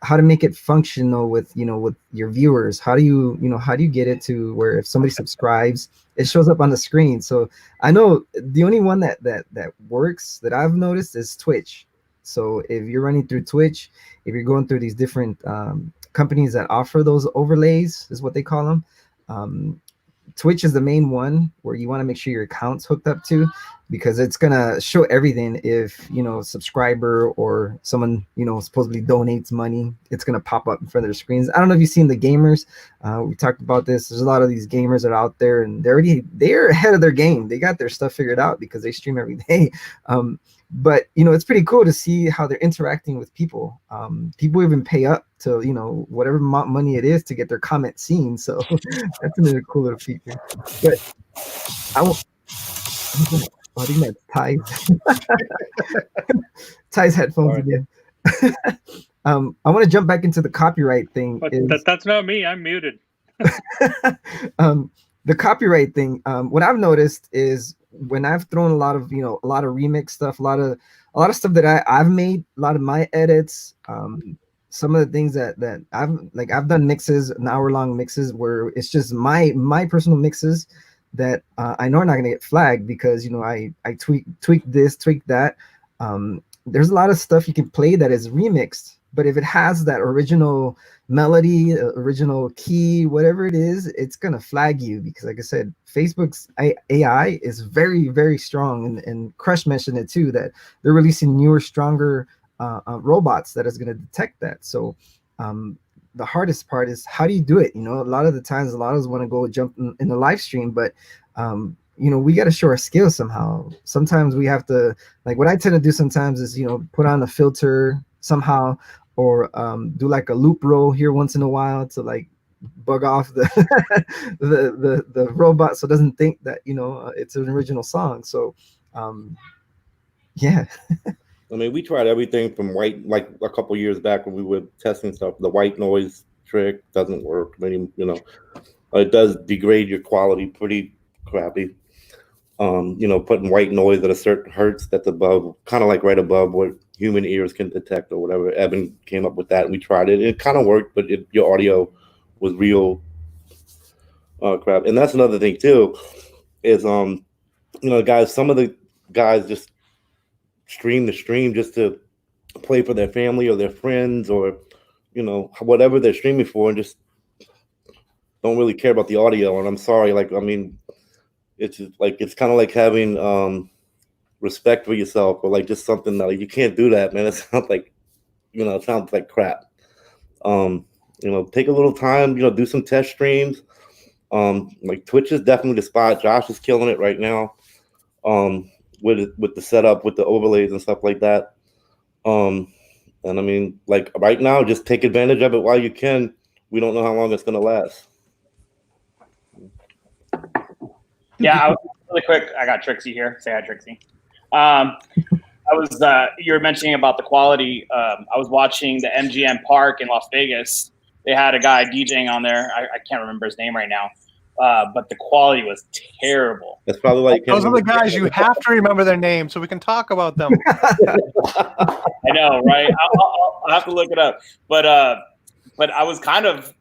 how to make it functional with with your viewers. How do you get it to where if somebody subscribes, it shows up on the screen? So I know the only one that works that I've noticed is Twitch. So if you're running through Twitch, if you're going through these different companies that offer those overlays, is what they call them. Twitch is the main one where you want to make sure your account's hooked up to, because it's gonna show everything. If a subscriber or someone supposedly donates money, it's gonna pop up in front of their screens. I don't know if you've seen the gamers. We talked about this. There's a lot of these gamers that are out there, and they're ahead of their game. They got their stuff figured out because they stream every day. But it's pretty cool to see how they're interacting with people. People even pay up to whatever money it is to get their comment seen. So that's another cool little feature. But I think that's Ty's headphones again. I want to jump back into the copyright thing. But that's not me. I'm muted. The copyright thing. What I've noticed is when I've thrown a lot of remix stuff, a lot of stuff that I've made, a lot of my edits. Some of the things that I've done mixes, an hour-long mixes where it's just my personal mixes that I know are not gonna get flagged because I tweak this, tweak that. There's a lot of stuff you can play that is remixed, but if it has that original melody, original key, whatever it is, it's gonna flag you because, like I said, Facebook's AI is very, very strong, and Crush mentioned it too, that they're releasing newer, stronger robots that is gonna detect that. So the hardest part is how do you do it? A lot of the times, a lot of us want to go jump in the live stream, but we got to show our skills somehow. Sometimes we have to, like what I tend to do sometimes is put on a filter somehow, or do like a loop roll here once in a while to like bug off the the robot so it doesn't think that it's an original song. So yeah. I mean, we tried everything from white, like a couple years back when we were testing stuff. The white noise trick doesn't work. It does degrade your quality pretty crappy. Putting white noise at a certain hertz that's above, kind of like right above what human ears can detect or whatever. Evan came up with that, and we tried it. It kind of worked, but your audio was real crap. And that's another thing too, is guys. Some of the guys just stream the stream just to play for their family or their friends or whatever they're streaming for, and just don't really care about the audio. And I'm sorry, it's just, it's kind of like having respect for yourself, or just something that you can't do that, man. It sounds like it sounds like crap. Take a little time, do some test streams. Twitch is definitely the spot. Josh is killing it right now. With the setup, with the overlays and stuff like that. And right now, just take advantage of it while you can. We don't know how long it's going to last. Yeah, really quick, I got Trixie here. Say hi, Trixie. you were mentioning about the quality. I was watching the MGM Park in Las Vegas. They had a guy DJing on there. I can't remember his name right now, but the quality was terrible. That's probably why you can't Those are the guys you have to remember their names so we can talk about them. I know, right? I'll have to look it up. But I was kind of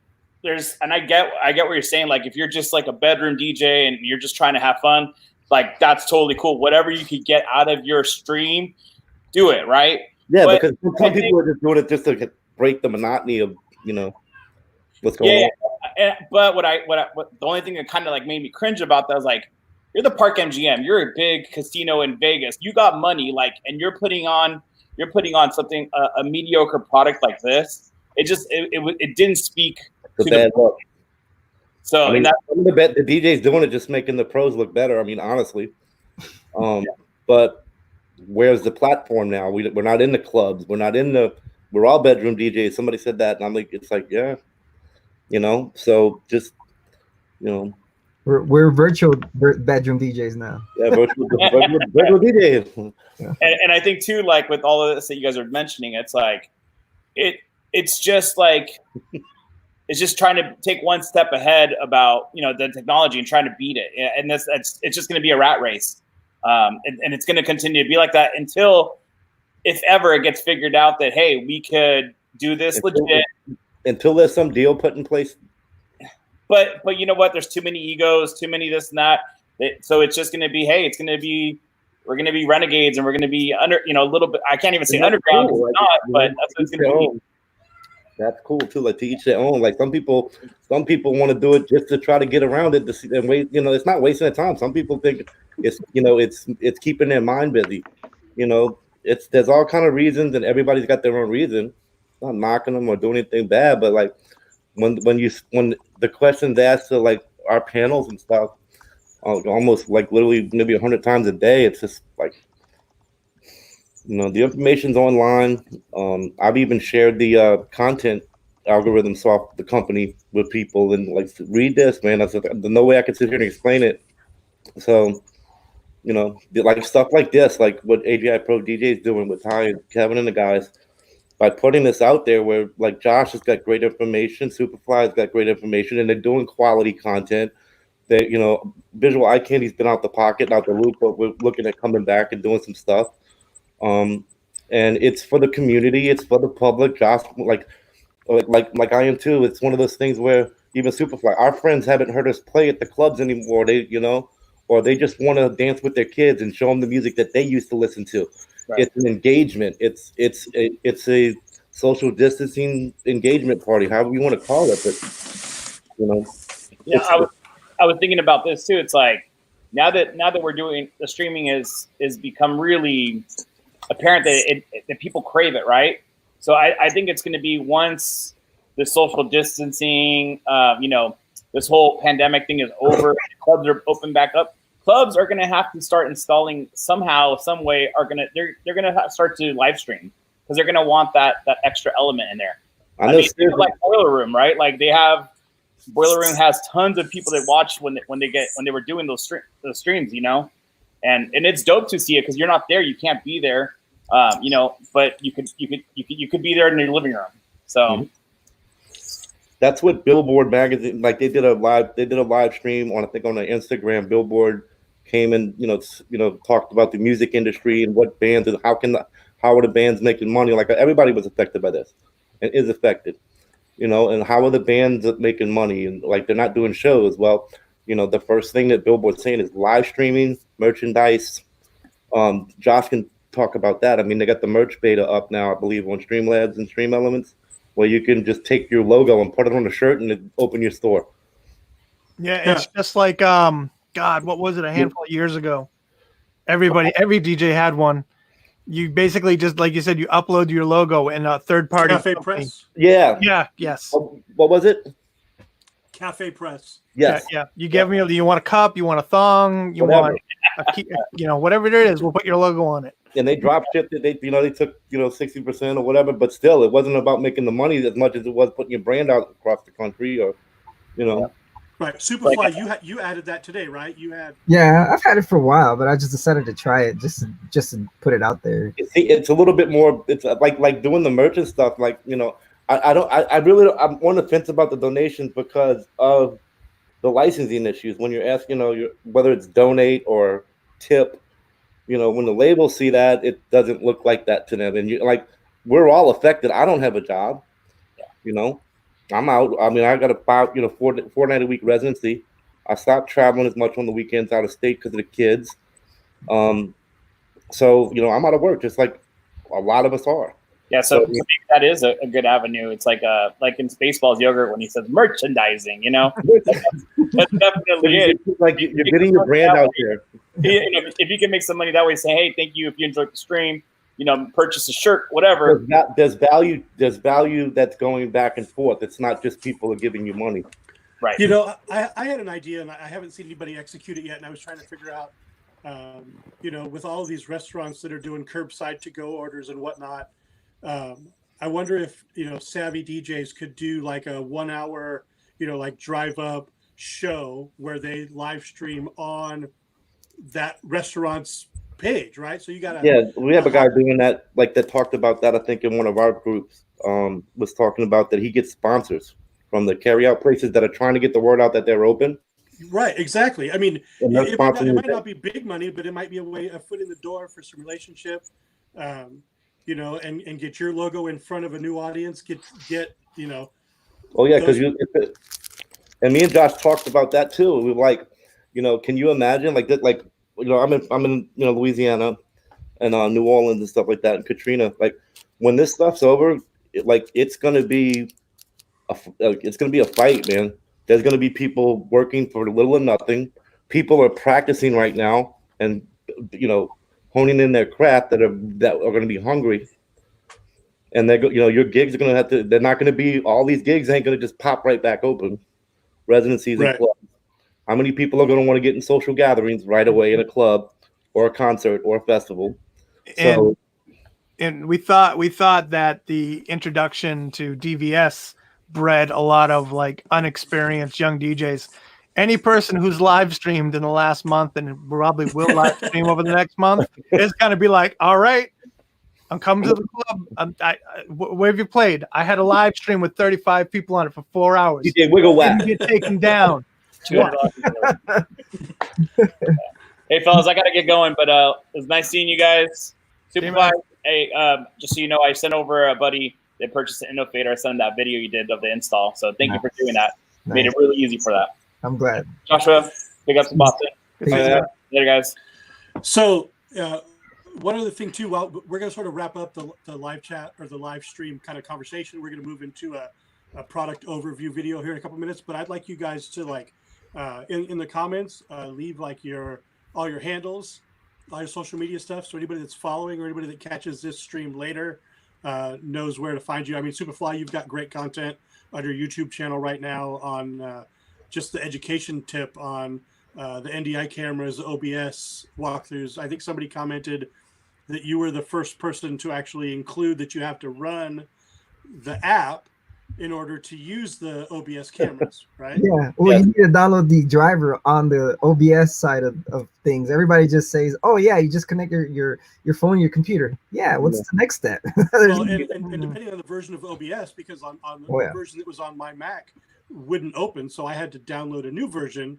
and I get what you're saying. Like if you're just like a bedroom DJ and you're just trying to have fun, like that's totally cool. Whatever you could get out of your stream, do it, right? Yeah, but because some people are just doing it just to break the monotony of what's going on. Yeah, but what the only thing that kind of like made me cringe about that was like, you're the Park MGM, you're a big casino in Vegas, you got money, like, and you're putting on something a mediocre product like this. It didn't speak The to bad luck. So I mean, and some of the DJs doing it just making the pros look better. I mean, honestly, but where's the platform now? We're not in the clubs. We're all bedroom DJs. Somebody said that, and I'm like, it's like, yeah, So just, We're virtual bedroom DJs now. Yeah, virtual DJs. Yeah. And I think too, like with all of this that you guys are mentioning, it's like it's just like it's just trying to take one step ahead about the technology and trying to beat it. And it's just going to be a rat race, and it's going to continue to be like that until, if ever, it gets figured out that hey, we could do this legit. Until there's some deal put in place. But you know what? There's too many egos, too many this and that. So it's just going to be, hey, we're going to be renegades, and we're going to be under, a little bit. I can't even say underground, cool. but that's what it's going to be. That's cool too. Like to each their own. Like some people want to do it just to try to get around it and wait. It's not wasting their time. Some people think it's it's keeping their mind busy. There's all kind of reasons, and everybody's got their own reason. I'm not knocking them or doing anything bad, but like when the questions asked to like our panels and stuff, almost like literally maybe 100 times a day, it's just like the information's online. I've even shared the content algorithms off the company with people and like, read this, man. There's no way I could sit here and explain it. So, like stuff like this, like what AGIPRODJ is doing with Ty and Kevin and the guys, by putting this out there where like Josh has got great information, Superfly's got great information, and they're doing quality content. That Visual Eye Candy's been out the pocket, out the loop, but we're looking at coming back and doing some stuff. And it's for the community, it's for the public. Josh, like I am too. It's one of those things where even Superfly, our friends haven't heard us play at the clubs anymore. They, or they just want to dance with their kids and show them the music that they used to listen to. Right. It's an engagement. It's a social distancing engagement party, however you want to call it. But yeah, I was thinking about this too. It's like now that we're doing the streaming is become really apparent that people crave it, right? So I think it's going to be, once the social distancing, this whole pandemic thing is over, clubs are open back up. Clubs are going to have to start installing somehow, some way. They're going to start to live stream because they're going to want that extra element in there. I mean, like Boiler Room, right? Like Boiler Room has tons of people that watch when they were doing those streams, and it's dope to see it because you're not there, you can't be there, but you could be there in your living room. So that's what Billboard magazine, like they did a live stream on, I think on the Instagram. Billboard came and talked about the music industry and what bands and how are the bands making money. Like everybody was affected by this and is affected. And how are the bands making money? And like they're not doing shows. Well, the first thing that Billboard's saying is live streaming, merchandise. Josh can talk about that. I mean, they got the merch beta up now, I believe, on Streamlabs and Stream Elements, where you can just take your logo and put it on a shirt and then open your store. Yeah, it's just like God, what was it? A handful of years ago, every DJ had one. You basically just, like you said, you upload your logo in a third-party Cafe Press. Yeah. Yeah. Yes. What was it? Cafe Press. Yes. Yeah. You give me. You want a cup? You want a thong? You Whatever. want whatever it is. We'll put your logo on it. And they drop shipped it. They took 60% or whatever, but still, it wasn't about making the money as much as it was putting your brand out across the country, or. Right, Superfly. You added that today, right? You had. Yeah, I've had it for a while, but I just decided to try it just to put it out there. It's a little bit more. It's like doing the merchant stuff. Like, you know, I really don't, I'm on the fence about the donations because of the licensing issues. When you're asking, you know, whether it's donate or tip, you know, when the labels see that, it doesn't look like that to them. And you like, we're all affected. I don't have a job, you know, I'm out. I mean, I got a 4 night a week residency. I stopped traveling as much on the weekends out of state because of the kids. So, you know, I'm out of work, just like a lot of us are. Yeah, so maybe that is a good avenue. It's like in Spaceballs yogurt when he says merchandising, you know, that's definitely it. Like you're getting your brand out there. You know, if you can make some money that way, say, hey, thank you if you enjoyed the stream, you know, purchase a shirt, whatever. There's value that's going back and forth. It's not just people are giving you money. Right. You know, I had an idea and I haven't seen anybody execute it yet, and I was trying to figure out, you know, with all of these restaurants that are doing curbside to-go orders and whatnot, I wonder if, you know, savvy DJs could do like a 1 hour, you know, like drive up show where they live stream on that restaurant's page, right? So you got we have a guy doing that, like that talked about that. I think in one of our groups was talking about that he gets sponsors from the carryout places that are trying to get the word out that they're open. Right, exactly. I mean, it might not be big money, but it might be a foot in the door for some relationship. You know, and get your logo in front of a new audience. Get you know. Oh yeah, because and me and Josh talked about that too. We were like, you know, can you imagine like that? Like, you know, I'm in you know, Louisiana and New Orleans and stuff like that, and Katrina. Like, when this stuff's over, it's gonna be a fight, man. There's gonna be people working for little or nothing. People are practicing right now, and you know, honing in their craft that are going to be hungry, and you know, your gigs are going to have to. They're not going to be all these gigs ain't going to just pop right back open. Residencies and clubs. How many people are going to want to get in social gatherings right away in a club or a concert or a festival? So, and we thought that the introduction to DVS bred a lot of like unexperienced young DJs. Any person who's live streamed in the last month and probably will live stream over the next month is going to be like, all right, I'm coming to the club. Where have you played? I had a live stream with 35 people on it for 4 hours. DJ Wiggle Whack. Didn't get taken down. Hey, fellas, I got to get going, but it was nice seeing you guys. Superfly, hey, just so you know, I sent over a buddy that purchased an Innofader. I sent him that video you did of the install. So thank you for doing that. Made it really easy for that. I'm glad. Joshua, big ups to Boston. Later, guys. So one other thing too, while we're going to sort of wrap up the live chat or the live stream kind of conversation, we're going to move into a product overview video here in a couple minutes. But I'd like you guys to like in the comments leave like all your handles, all your social media stuff, so anybody that's following or anybody that catches this stream later knows where to find you. I mean, Superfly, you've got great content on your YouTube channel right now on just the education tip on the NDI cameras, the OBS walkthroughs. I think somebody commented that you were the first person to actually include that you have to run the app in order to use the OBS cameras, right? Yeah. Well, you need to download the driver on the OBS side of things. Everybody just says, "Oh yeah, you just connect your phone, your computer." Yeah. What's the next step? Well, and depending on the version of OBS, because on the version that was on my Mac wouldn't open, so I had to download a new version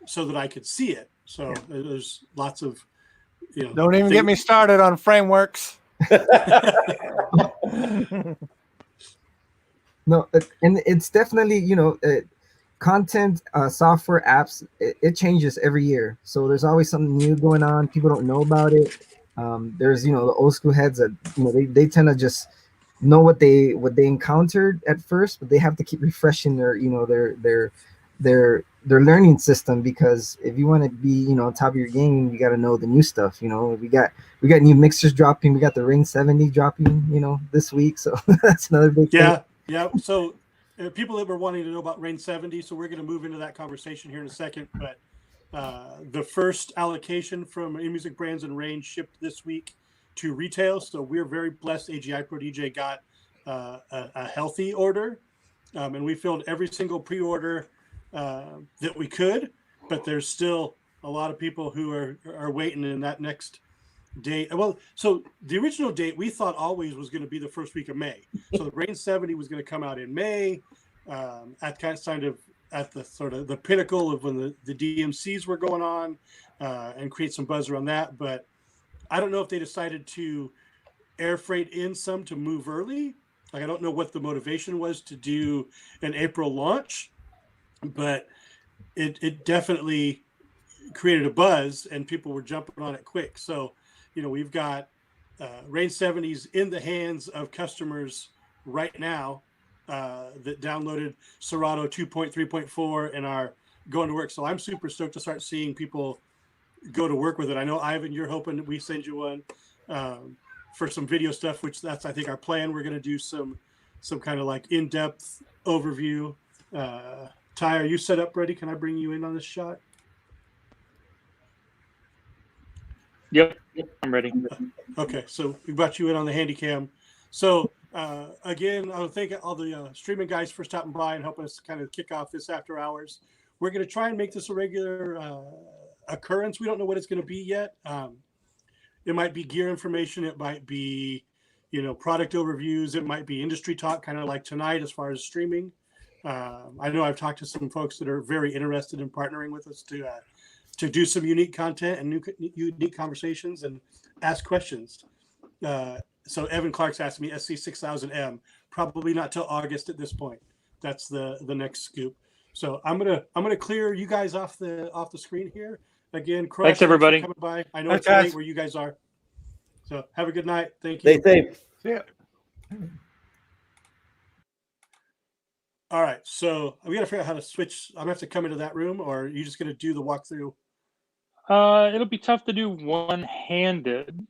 so that I could see it. So there's lots of, you know. Don't even get me started on frameworks. No, and it's definitely, you know, content, software, apps, it changes every year. So there's always something new going on. People don't know about it. There's, you know, the old school heads that, you know, they tend to just know what they encountered at first, but they have to keep refreshing their, you know, their learning system, because if you want to be, you know, on top of your game, you got to know the new stuff. You know, we got new mixers dropping. We got the RANE 70 dropping, you know, this week. So that's another big thing. Yeah. So people that were wanting to know about RANE 70, so we're going to move into that conversation here in a second. But the first allocation from eMusic Brands and RANE shipped this week to retail. So we're very blessed. AGIPRODJ got a healthy order, and we filled every single pre-order that we could, but there's still a lot of people who are waiting in that next date. Well, so the original date we thought always was going to be the first week of May. So the RANE 70 was going to come out in May, at kind of at the sort of the pinnacle of when the DMCs were going on, and create some buzz around that. But I don't know if they decided to air freight in some to move early. Like, I don't know what the motivation was to do an April launch, but it definitely created a buzz and people were jumping on it quick. So, we've got RANE 70s in the hands of customers right now that downloaded Serato 2.3.4 and are going to work. So I'm super stoked to start seeing people go to work with it. I know, Ivan, you're hoping that we send you one for some video stuff, which that's, I think, our plan. We're going to do some kind of like in-depth overview. Ty, are you set up ready? Can I bring you in on this shot? Yep, I'm ready. Okay, so we brought you in on the handy cam. So again, I want to thank all the streaming guys for stopping by and helping us kind of kick off this after hours. We're going to try and make this a regular occurrence. We don't know what it's going to be yet. It might be gear information. It might be, product overviews. It might be industry talk, kind of like tonight as far as streaming. I know I've talked to some folks that are very interested in partnering with us to do some unique content and unique conversations and ask questions. So Evan Clark's asked me SC6000M, probably not till August at this point. That's the next scoop. So I'm gonna clear you guys off the screen here. Again, Crush, thanks everybody. Coming by. I know Thanks, it's late guys. where you guys are. So have a good night. Thank you. Stay safe. See ya. All right. So we got to figure out how to switch. I'm gonna have to come into that room, or are you just gonna do the walkthrough? It'll be tough to do one-handed.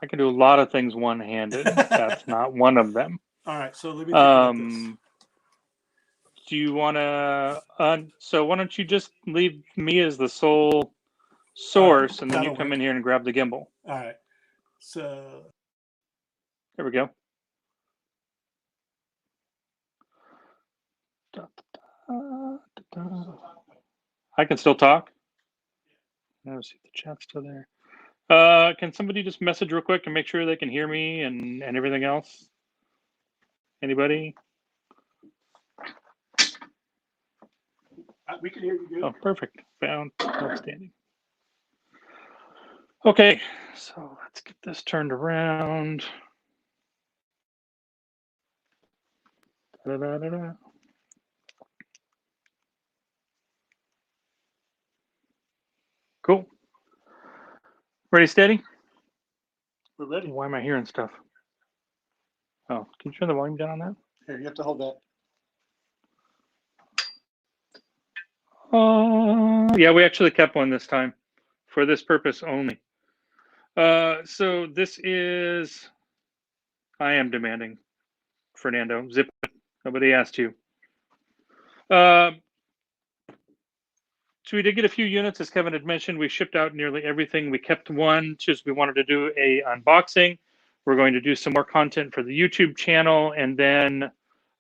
I can do a lot of things one-handed. That's not one of them. All right. So let me think about this. Do you want to? So why don't you just leave me as the sole source, and then you that'll come work. in here and grab the gimbal. All right. So There we go. I can still talk. Let's see if the chat's still there. Can somebody just message real quick and make sure they can hear me and everything else? Anybody? we can hear you good. Oh, perfect. Found. Outstanding. Okay, so let's get this turned around. Da-da-da-da-da. Cool. Ready, steady? We're ready. Why am I hearing stuff? Oh, can you turn the volume down on that? Here, you have to hold that. Yeah, we actually kept one this time for this purpose only. So this is, I am demanding, Fernando, zip it. Nobody asked you. So we did get a few units, as Kevin had mentioned. We shipped out nearly everything. We kept one, just we wanted to do a unboxing. We're going to do some more content for the YouTube channel, and then,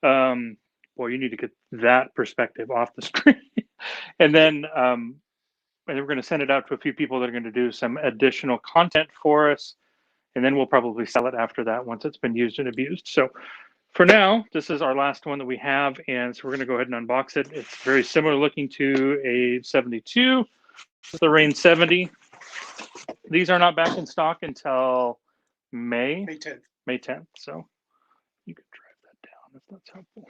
boy, you need to get that perspective off the screen. And then we're going to send it out to a few people that are going to do some additional content for us, and then we'll probably sell it after that once it's been used and abused. So for now, this is our last one that we have, and so we're going to go ahead and unbox it. It's very similar looking to a 72, the RANE 70. These are not back in stock until May 10th. May 10th. So you can drive that down if that's helpful.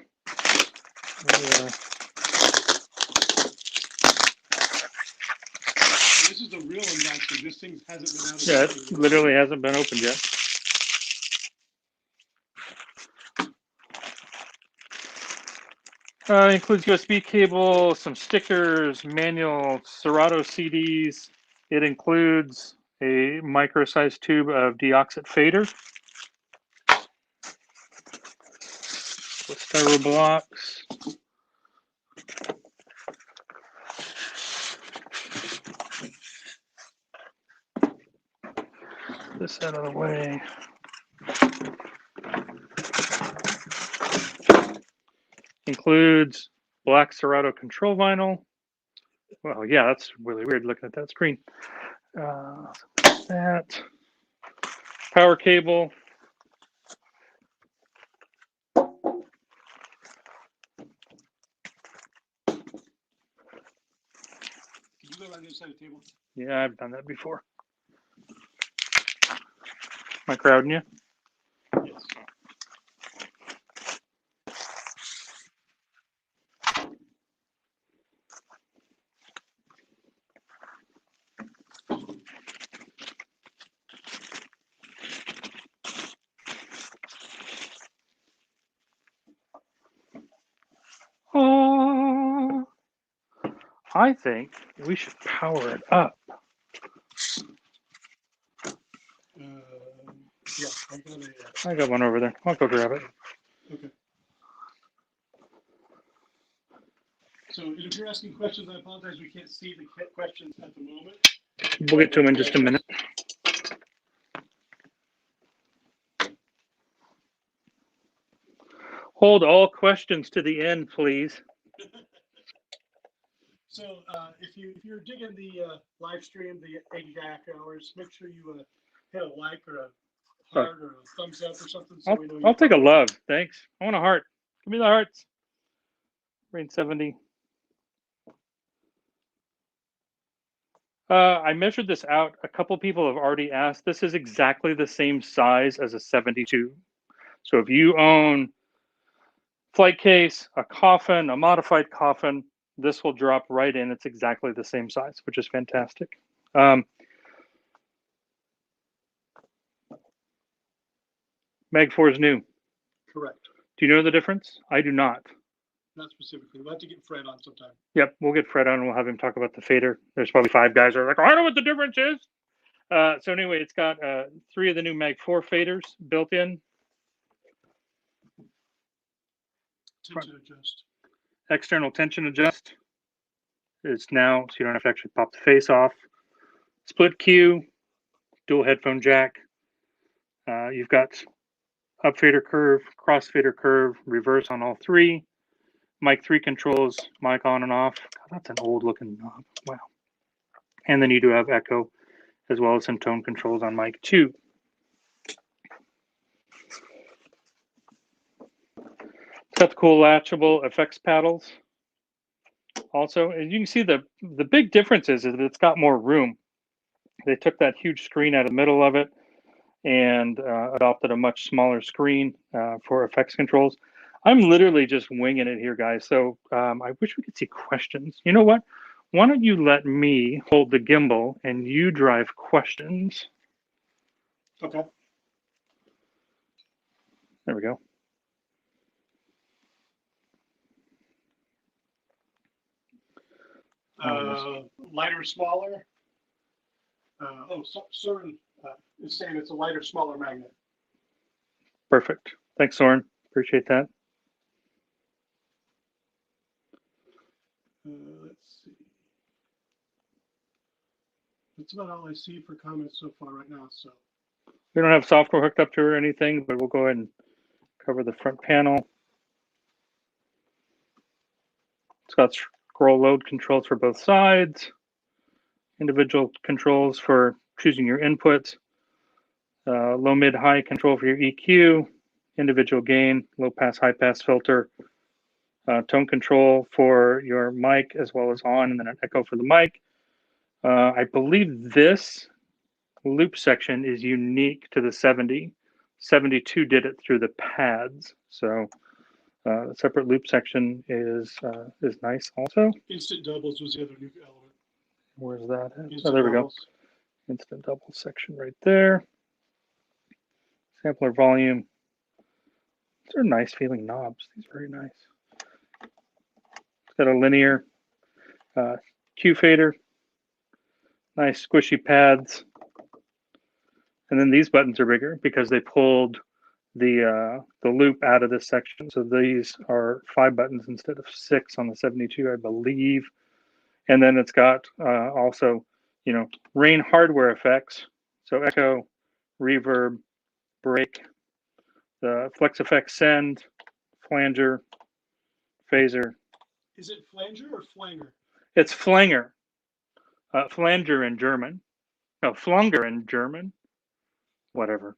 This is the real unboxing. This thing hasn't been out. Yeah, it literally hasn't been opened yet. Includes USB cable, some stickers, manual, Serato CDs. It includes a micro-sized tube of deoxit fader, with styro blocks. This out of the way. Includes black Serato control vinyl. Well, yeah, that's really weird looking at that screen. That power cable. Can you go around the other side of the table? Yeah, I've done that before. Am I crowding you? Yes. I think we should power it up. Yeah, I got one over there. I'll go grab it. okay. So if you're asking questions, I apologize. We can't see the questions at the moment. We'll get to them in just a minute. Hold all questions to the end, please. So if you're digging the live stream, the AGI After Hours, make sure you hit a like or a heart or a thumbs up or something. So we know I'll take a love. Thanks. I want a heart. Give me the hearts. Rain 70. I measured this out. A couple people have already asked. This is exactly the same size as a 72. So if you own flight case, a coffin, a modified coffin, this will drop right in. It's exactly the same size, which is fantastic. Mag 4 is new. Correct. Do you know the difference? I do not. Not specifically. We'll have to get Fred on sometime. Yep, we'll get Fred on and we'll have him talk about the fader. There's probably 5 guys that are like, I don't know what the difference is. So anyway, it's got 3 of the new Mag 4 faders built in. Tension adjust. External tension adjust is now, so you don't have to actually pop the face off. Split Q, dual headphone jack. You've got up fader curve, cross fader curve, reverse on all 3. Mic 3 controls, mic on and off. God, that's an old looking knob. Wow. And then you do have echo as well as some tone controls on mic 2. It's got the cool latchable effects paddles. Also, and you can see the big difference is that it's got more room. They took that huge screen out of the middle of it and adopted a much smaller screen for effects controls. I'm literally just winging it here, guys. So I wish we could see questions. You know what? Why don't you let me hold the gimbal and you drive questions? Okay. There we go. Lighter, smaller. Soren is saying it's a lighter, smaller magnet. Perfect. Thanks, Soren. Appreciate that. Let's see. That's about all I see for comments so far right now. So We don't have software hooked up to it or anything, but we'll go ahead and cover the front panel. It's got scroll load controls for both sides, individual controls for choosing your inputs, low, mid, high control for your EQ, individual gain, low pass, high pass filter, tone control for your mic as well as on, and then an echo for the mic. I believe this loop section is unique to the 70. 72 did it through the pads, so the separate loop section is nice also. instant doubles was the other new element. Where's that? Instant Oh, there we go. doubles. Instant double section right there. Sampler volume. These are nice feeling knobs. These are very nice. It's got a linear Q fader. Nice squishy pads. And then these buttons are bigger because they pulled the loop out of this section. So these are 5 buttons instead of 6 on the 72, I believe. And then it's got also, you know, RANE hardware effects. So echo, reverb, break, the flex effects send, flanger, phaser, Is it flanger or flanger? It's flanger. Flanger in German. No, flanger in German. Whatever.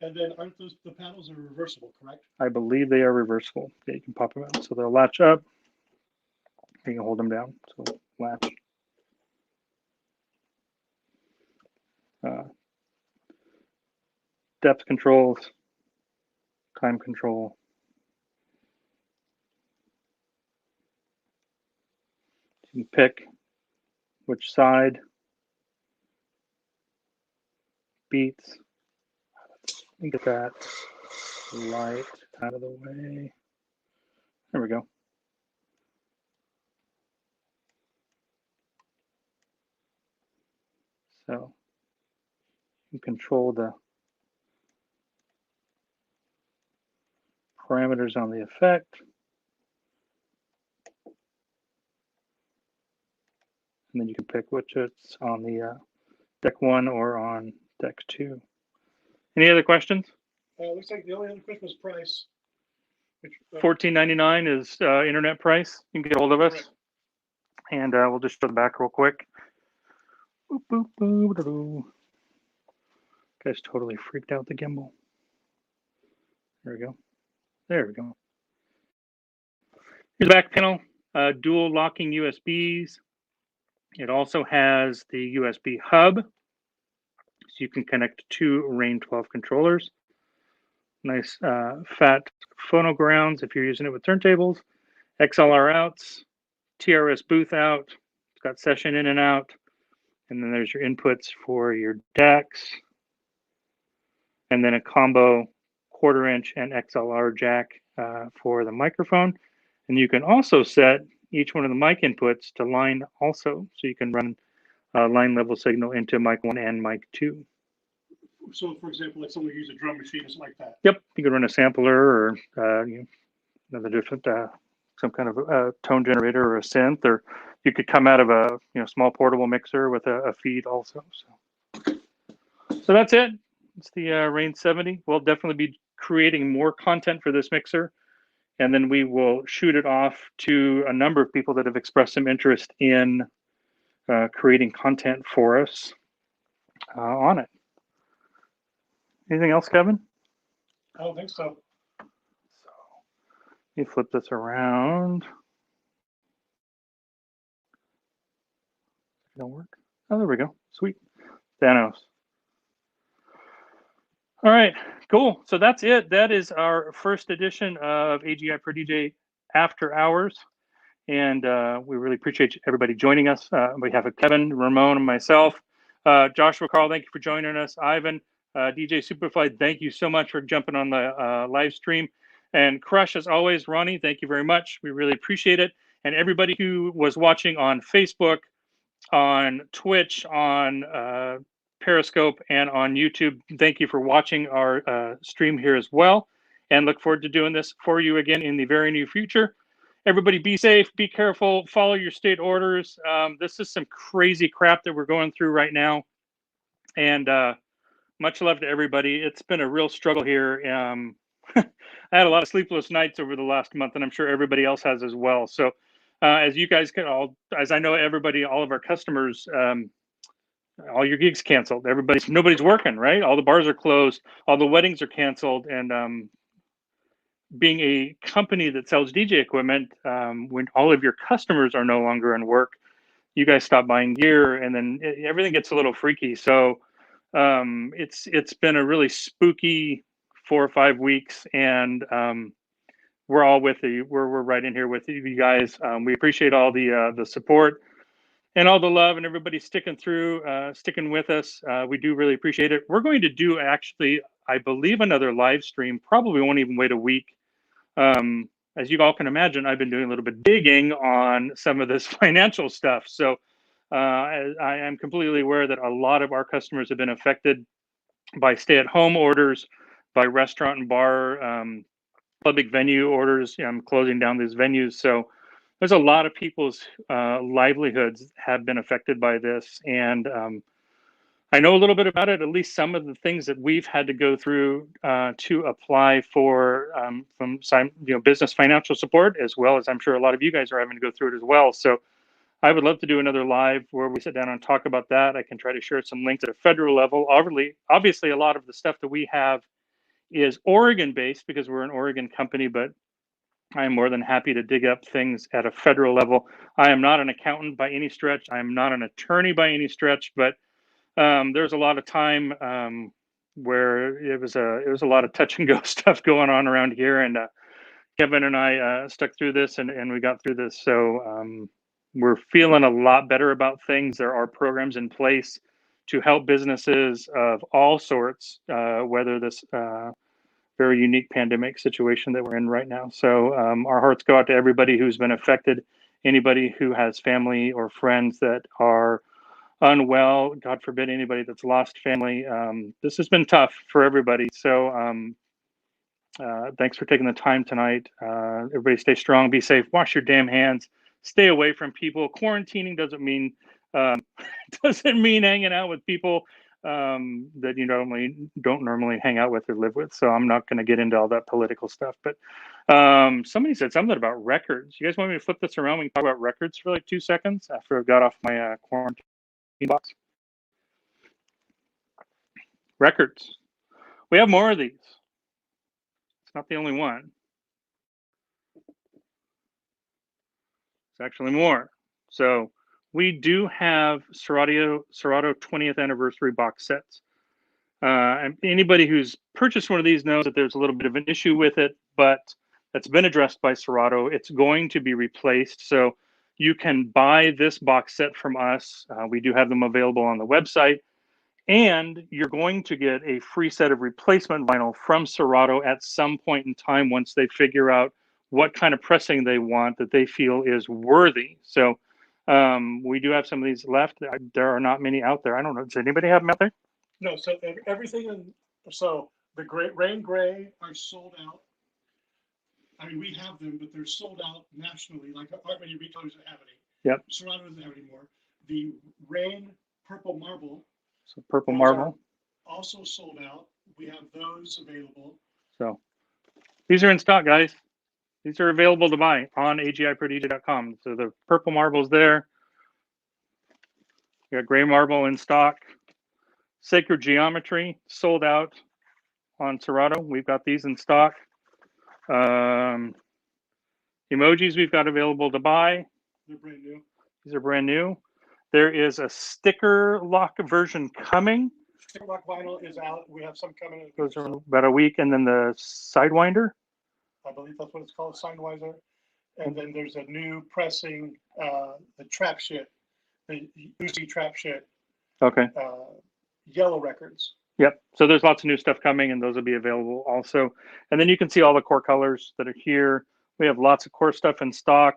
And then aren't the panels are reversible, correct? I believe they are reversible. Yeah, you can pop them out. So they'll latch up. You can hold them down. So latch. Depth controls, time control. You can pick which side beats. Let me get that light out of the way. There we go. So you control the parameters on the effect. And then you can pick which it's on the deck 1 or on deck 2. Any other questions? Looks like the only other question was price. Which, $14.99 is internet price. You can get a hold of us. Correct. And we'll just show the back real quick. Boop, boop, boop, doo. Guy's totally freaked out the gimbal. There we go. There we go. Here's the back panel. Dual locking USBs. It also has the USB hub, so you can connect 2 RANE 12 controllers. Nice fat phono grounds if you're using it with turntables. XLR outs, TRS booth out. It's got session in and out. And then there's your inputs for your decks. And then a combo 1/4 inch and XLR jack for the microphone. And you can also set each one of the mic inputs to line also. So you can run line level signal into mic 1 and mic 2. So, for example, like someone uses a drum machine or something like that. Yep, you can run a sampler or another different, some kind of tone generator or a synth, or you could come out of a small portable mixer with a feed also. So that's it. It's the RANE 70. We'll definitely be creating more content for this mixer, and then we will shoot it off to a number of people that have expressed some interest in creating content for us on it. Anything else, Kevin? I don't think so. So let me flip this around. Don't work. Oh, there we go. Sweet. Thanos. All right, cool. So that's it. That is our first edition of AGIPRODJ After Hours. And we really appreciate everybody joining us. On behalf of Kevin, Ramon, and myself. Joshua, Carl, thank you for joining us. Ivan, DJ Superfly, thank you so much for jumping on the live stream. And Crush, as always, Ronnie, thank you very much. We really appreciate it. And everybody who was watching on Facebook, on Twitch, on Periscope, and on YouTube, thank you for watching our stream here as well. And look forward to doing this for you again in the very near future. Everybody be safe, be careful, follow your state orders. This is some crazy crap that we're going through right now. And much love to everybody. It's been a real struggle here. I had a lot of sleepless nights over the last month, and I'm sure everybody else has as well. So as you guys can all, as I know everybody, all of our customers, all your gigs canceled. Nobody's working, right? All the bars are closed. All the weddings are canceled. And being a company that sells DJ equipment, when all of your customers are no longer in work, you guys stop buying gear, and then everything gets a little freaky. So it's been a really spooky 4 or 5 weeks, and we're all with you. We're right in here with you guys. We appreciate all the support and all the love, and everybody sticking through, sticking with us. We do really appreciate it. We're going to do actually, I believe, another live stream. Probably won't even wait a week. As you all can imagine, I've been doing a little bit digging on some of this financial stuff. So I am completely aware that a lot of our customers have been affected by stay-at-home orders, by restaurant and bar, public venue orders, closing down these venues. So there's a lot of people's livelihoods have been affected by this. And I know a little bit about it, at least some of the things that we've had to go through to apply for from business financial support, as well as I'm sure a lot of you guys are having to go through it as well. So I would love to do another live where we sit down and talk about that. I can try to share some links at a federal level. Obviously, a lot of the stuff that we have is Oregon based because we're an Oregon company, but I am more than happy to dig up things at a federal level. I am not an accountant by any stretch. I am not an attorney by any stretch, but there's a lot of time where it was a lot of touch and go stuff going on around here, and Kevin and I stuck through this and we got through this. So we're feeling a lot better about things. There are programs in place to help businesses of all sorts, weather this very unique pandemic situation that we're in right now. So our hearts go out to everybody who's been affected, anybody who has family or friends that are unwell, God forbid anybody that's lost family. This has been tough for everybody. So thanks for taking the time tonight. Everybody stay strong, be safe, wash your damn hands, stay away from people. Quarantining doesn't mean hanging out with people that you don't normally hang out with or live with. So I'm not going to get into all that political stuff. But somebody said something about records. You guys want me to flip this around? We can talk about records for like 2 seconds after I got off my quarantine box. Records. We have more of these. It's not the only one. It's actually more. So we do have Serato 20th anniversary box sets. And anybody who's purchased one of these knows that there's a little bit of an issue with it, but that's been addressed by Serato. It's going to be replaced. So you can buy this box set from us. We do have them available on the website. And you're going to get a free set of replacement vinyl from Serato at some point in time once they figure out what kind of pressing they want that they feel is worthy. So we do have some of these left. There are not many out there. I don't know. Does anybody have them out there? No, so everything so the RANE Gray are sold out. I mean, we have them, but they're sold out nationally. Like, aren't many retailers that have any. Yep. Serato doesn't have any more. The RANE Purple Marble. So Purple Marble. Also sold out. We have those available. So these are in stock, guys. These are available to buy on AGIPRODJ.com. So the Purple Marble's there. We got Gray Marble in stock. Sacred Geometry sold out on Serato. We've got these in stock. Emojis we've got available to buy. They're brand new. These are brand new. There is a sticker lock version coming. Sticker lock vinyl is out. We have some coming. Those are about a week. And then the Sidewinder. I believe that's what it's called, Sidewinder. And then there's a new pressing, the trap shit, the Uzi trap shit. Okay. Yellow records. Yep. So there's lots of new stuff coming, and those will be available also. And then you can see all the core colors that are here. We have lots of core stuff in stock.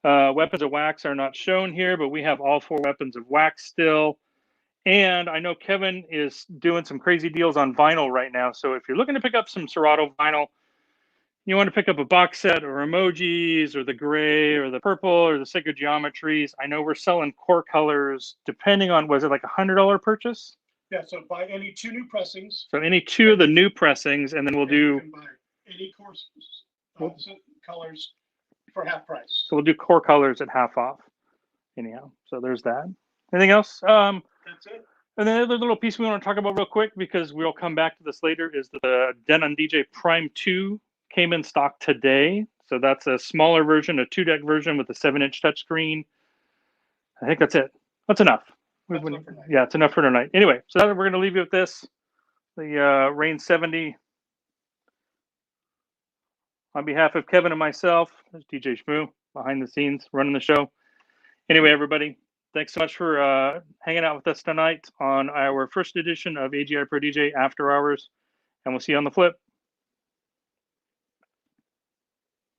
Weapons of wax are not shown here, but we have all 4 weapons of wax still. And I know Kevin is doing some crazy deals on vinyl right now. So if you're looking to pick up some Serato vinyl, you want to pick up a box set or emojis or the gray or the purple or the sacred geometries. I know we're selling core colors depending on, was it like $100 purchase? Yeah, so buy any 2 new pressings. So any 2 of the new pressings, and then we'll do. You can buy any course colors for half price. So we'll do core colors at half off. Anyhow, so there's that. Anything else? That's it. And then the other little piece we want to talk about real quick, because we'll come back to this later, is the Denon DJ Prime 2 came in stock today. So that's a smaller version, a 2-deck version with a 7-inch touchscreen. I think that's it. That's enough. Yeah, it's enough for tonight. Anyway, so we're going to leave you with this. The RANE 70. On behalf of Kevin and myself, there's DJ Shmoo behind the scenes running the show. Anyway, everybody, thanks so much for hanging out with us tonight on our first edition of AGI Pro DJ After Hours. And we'll see you on the flip.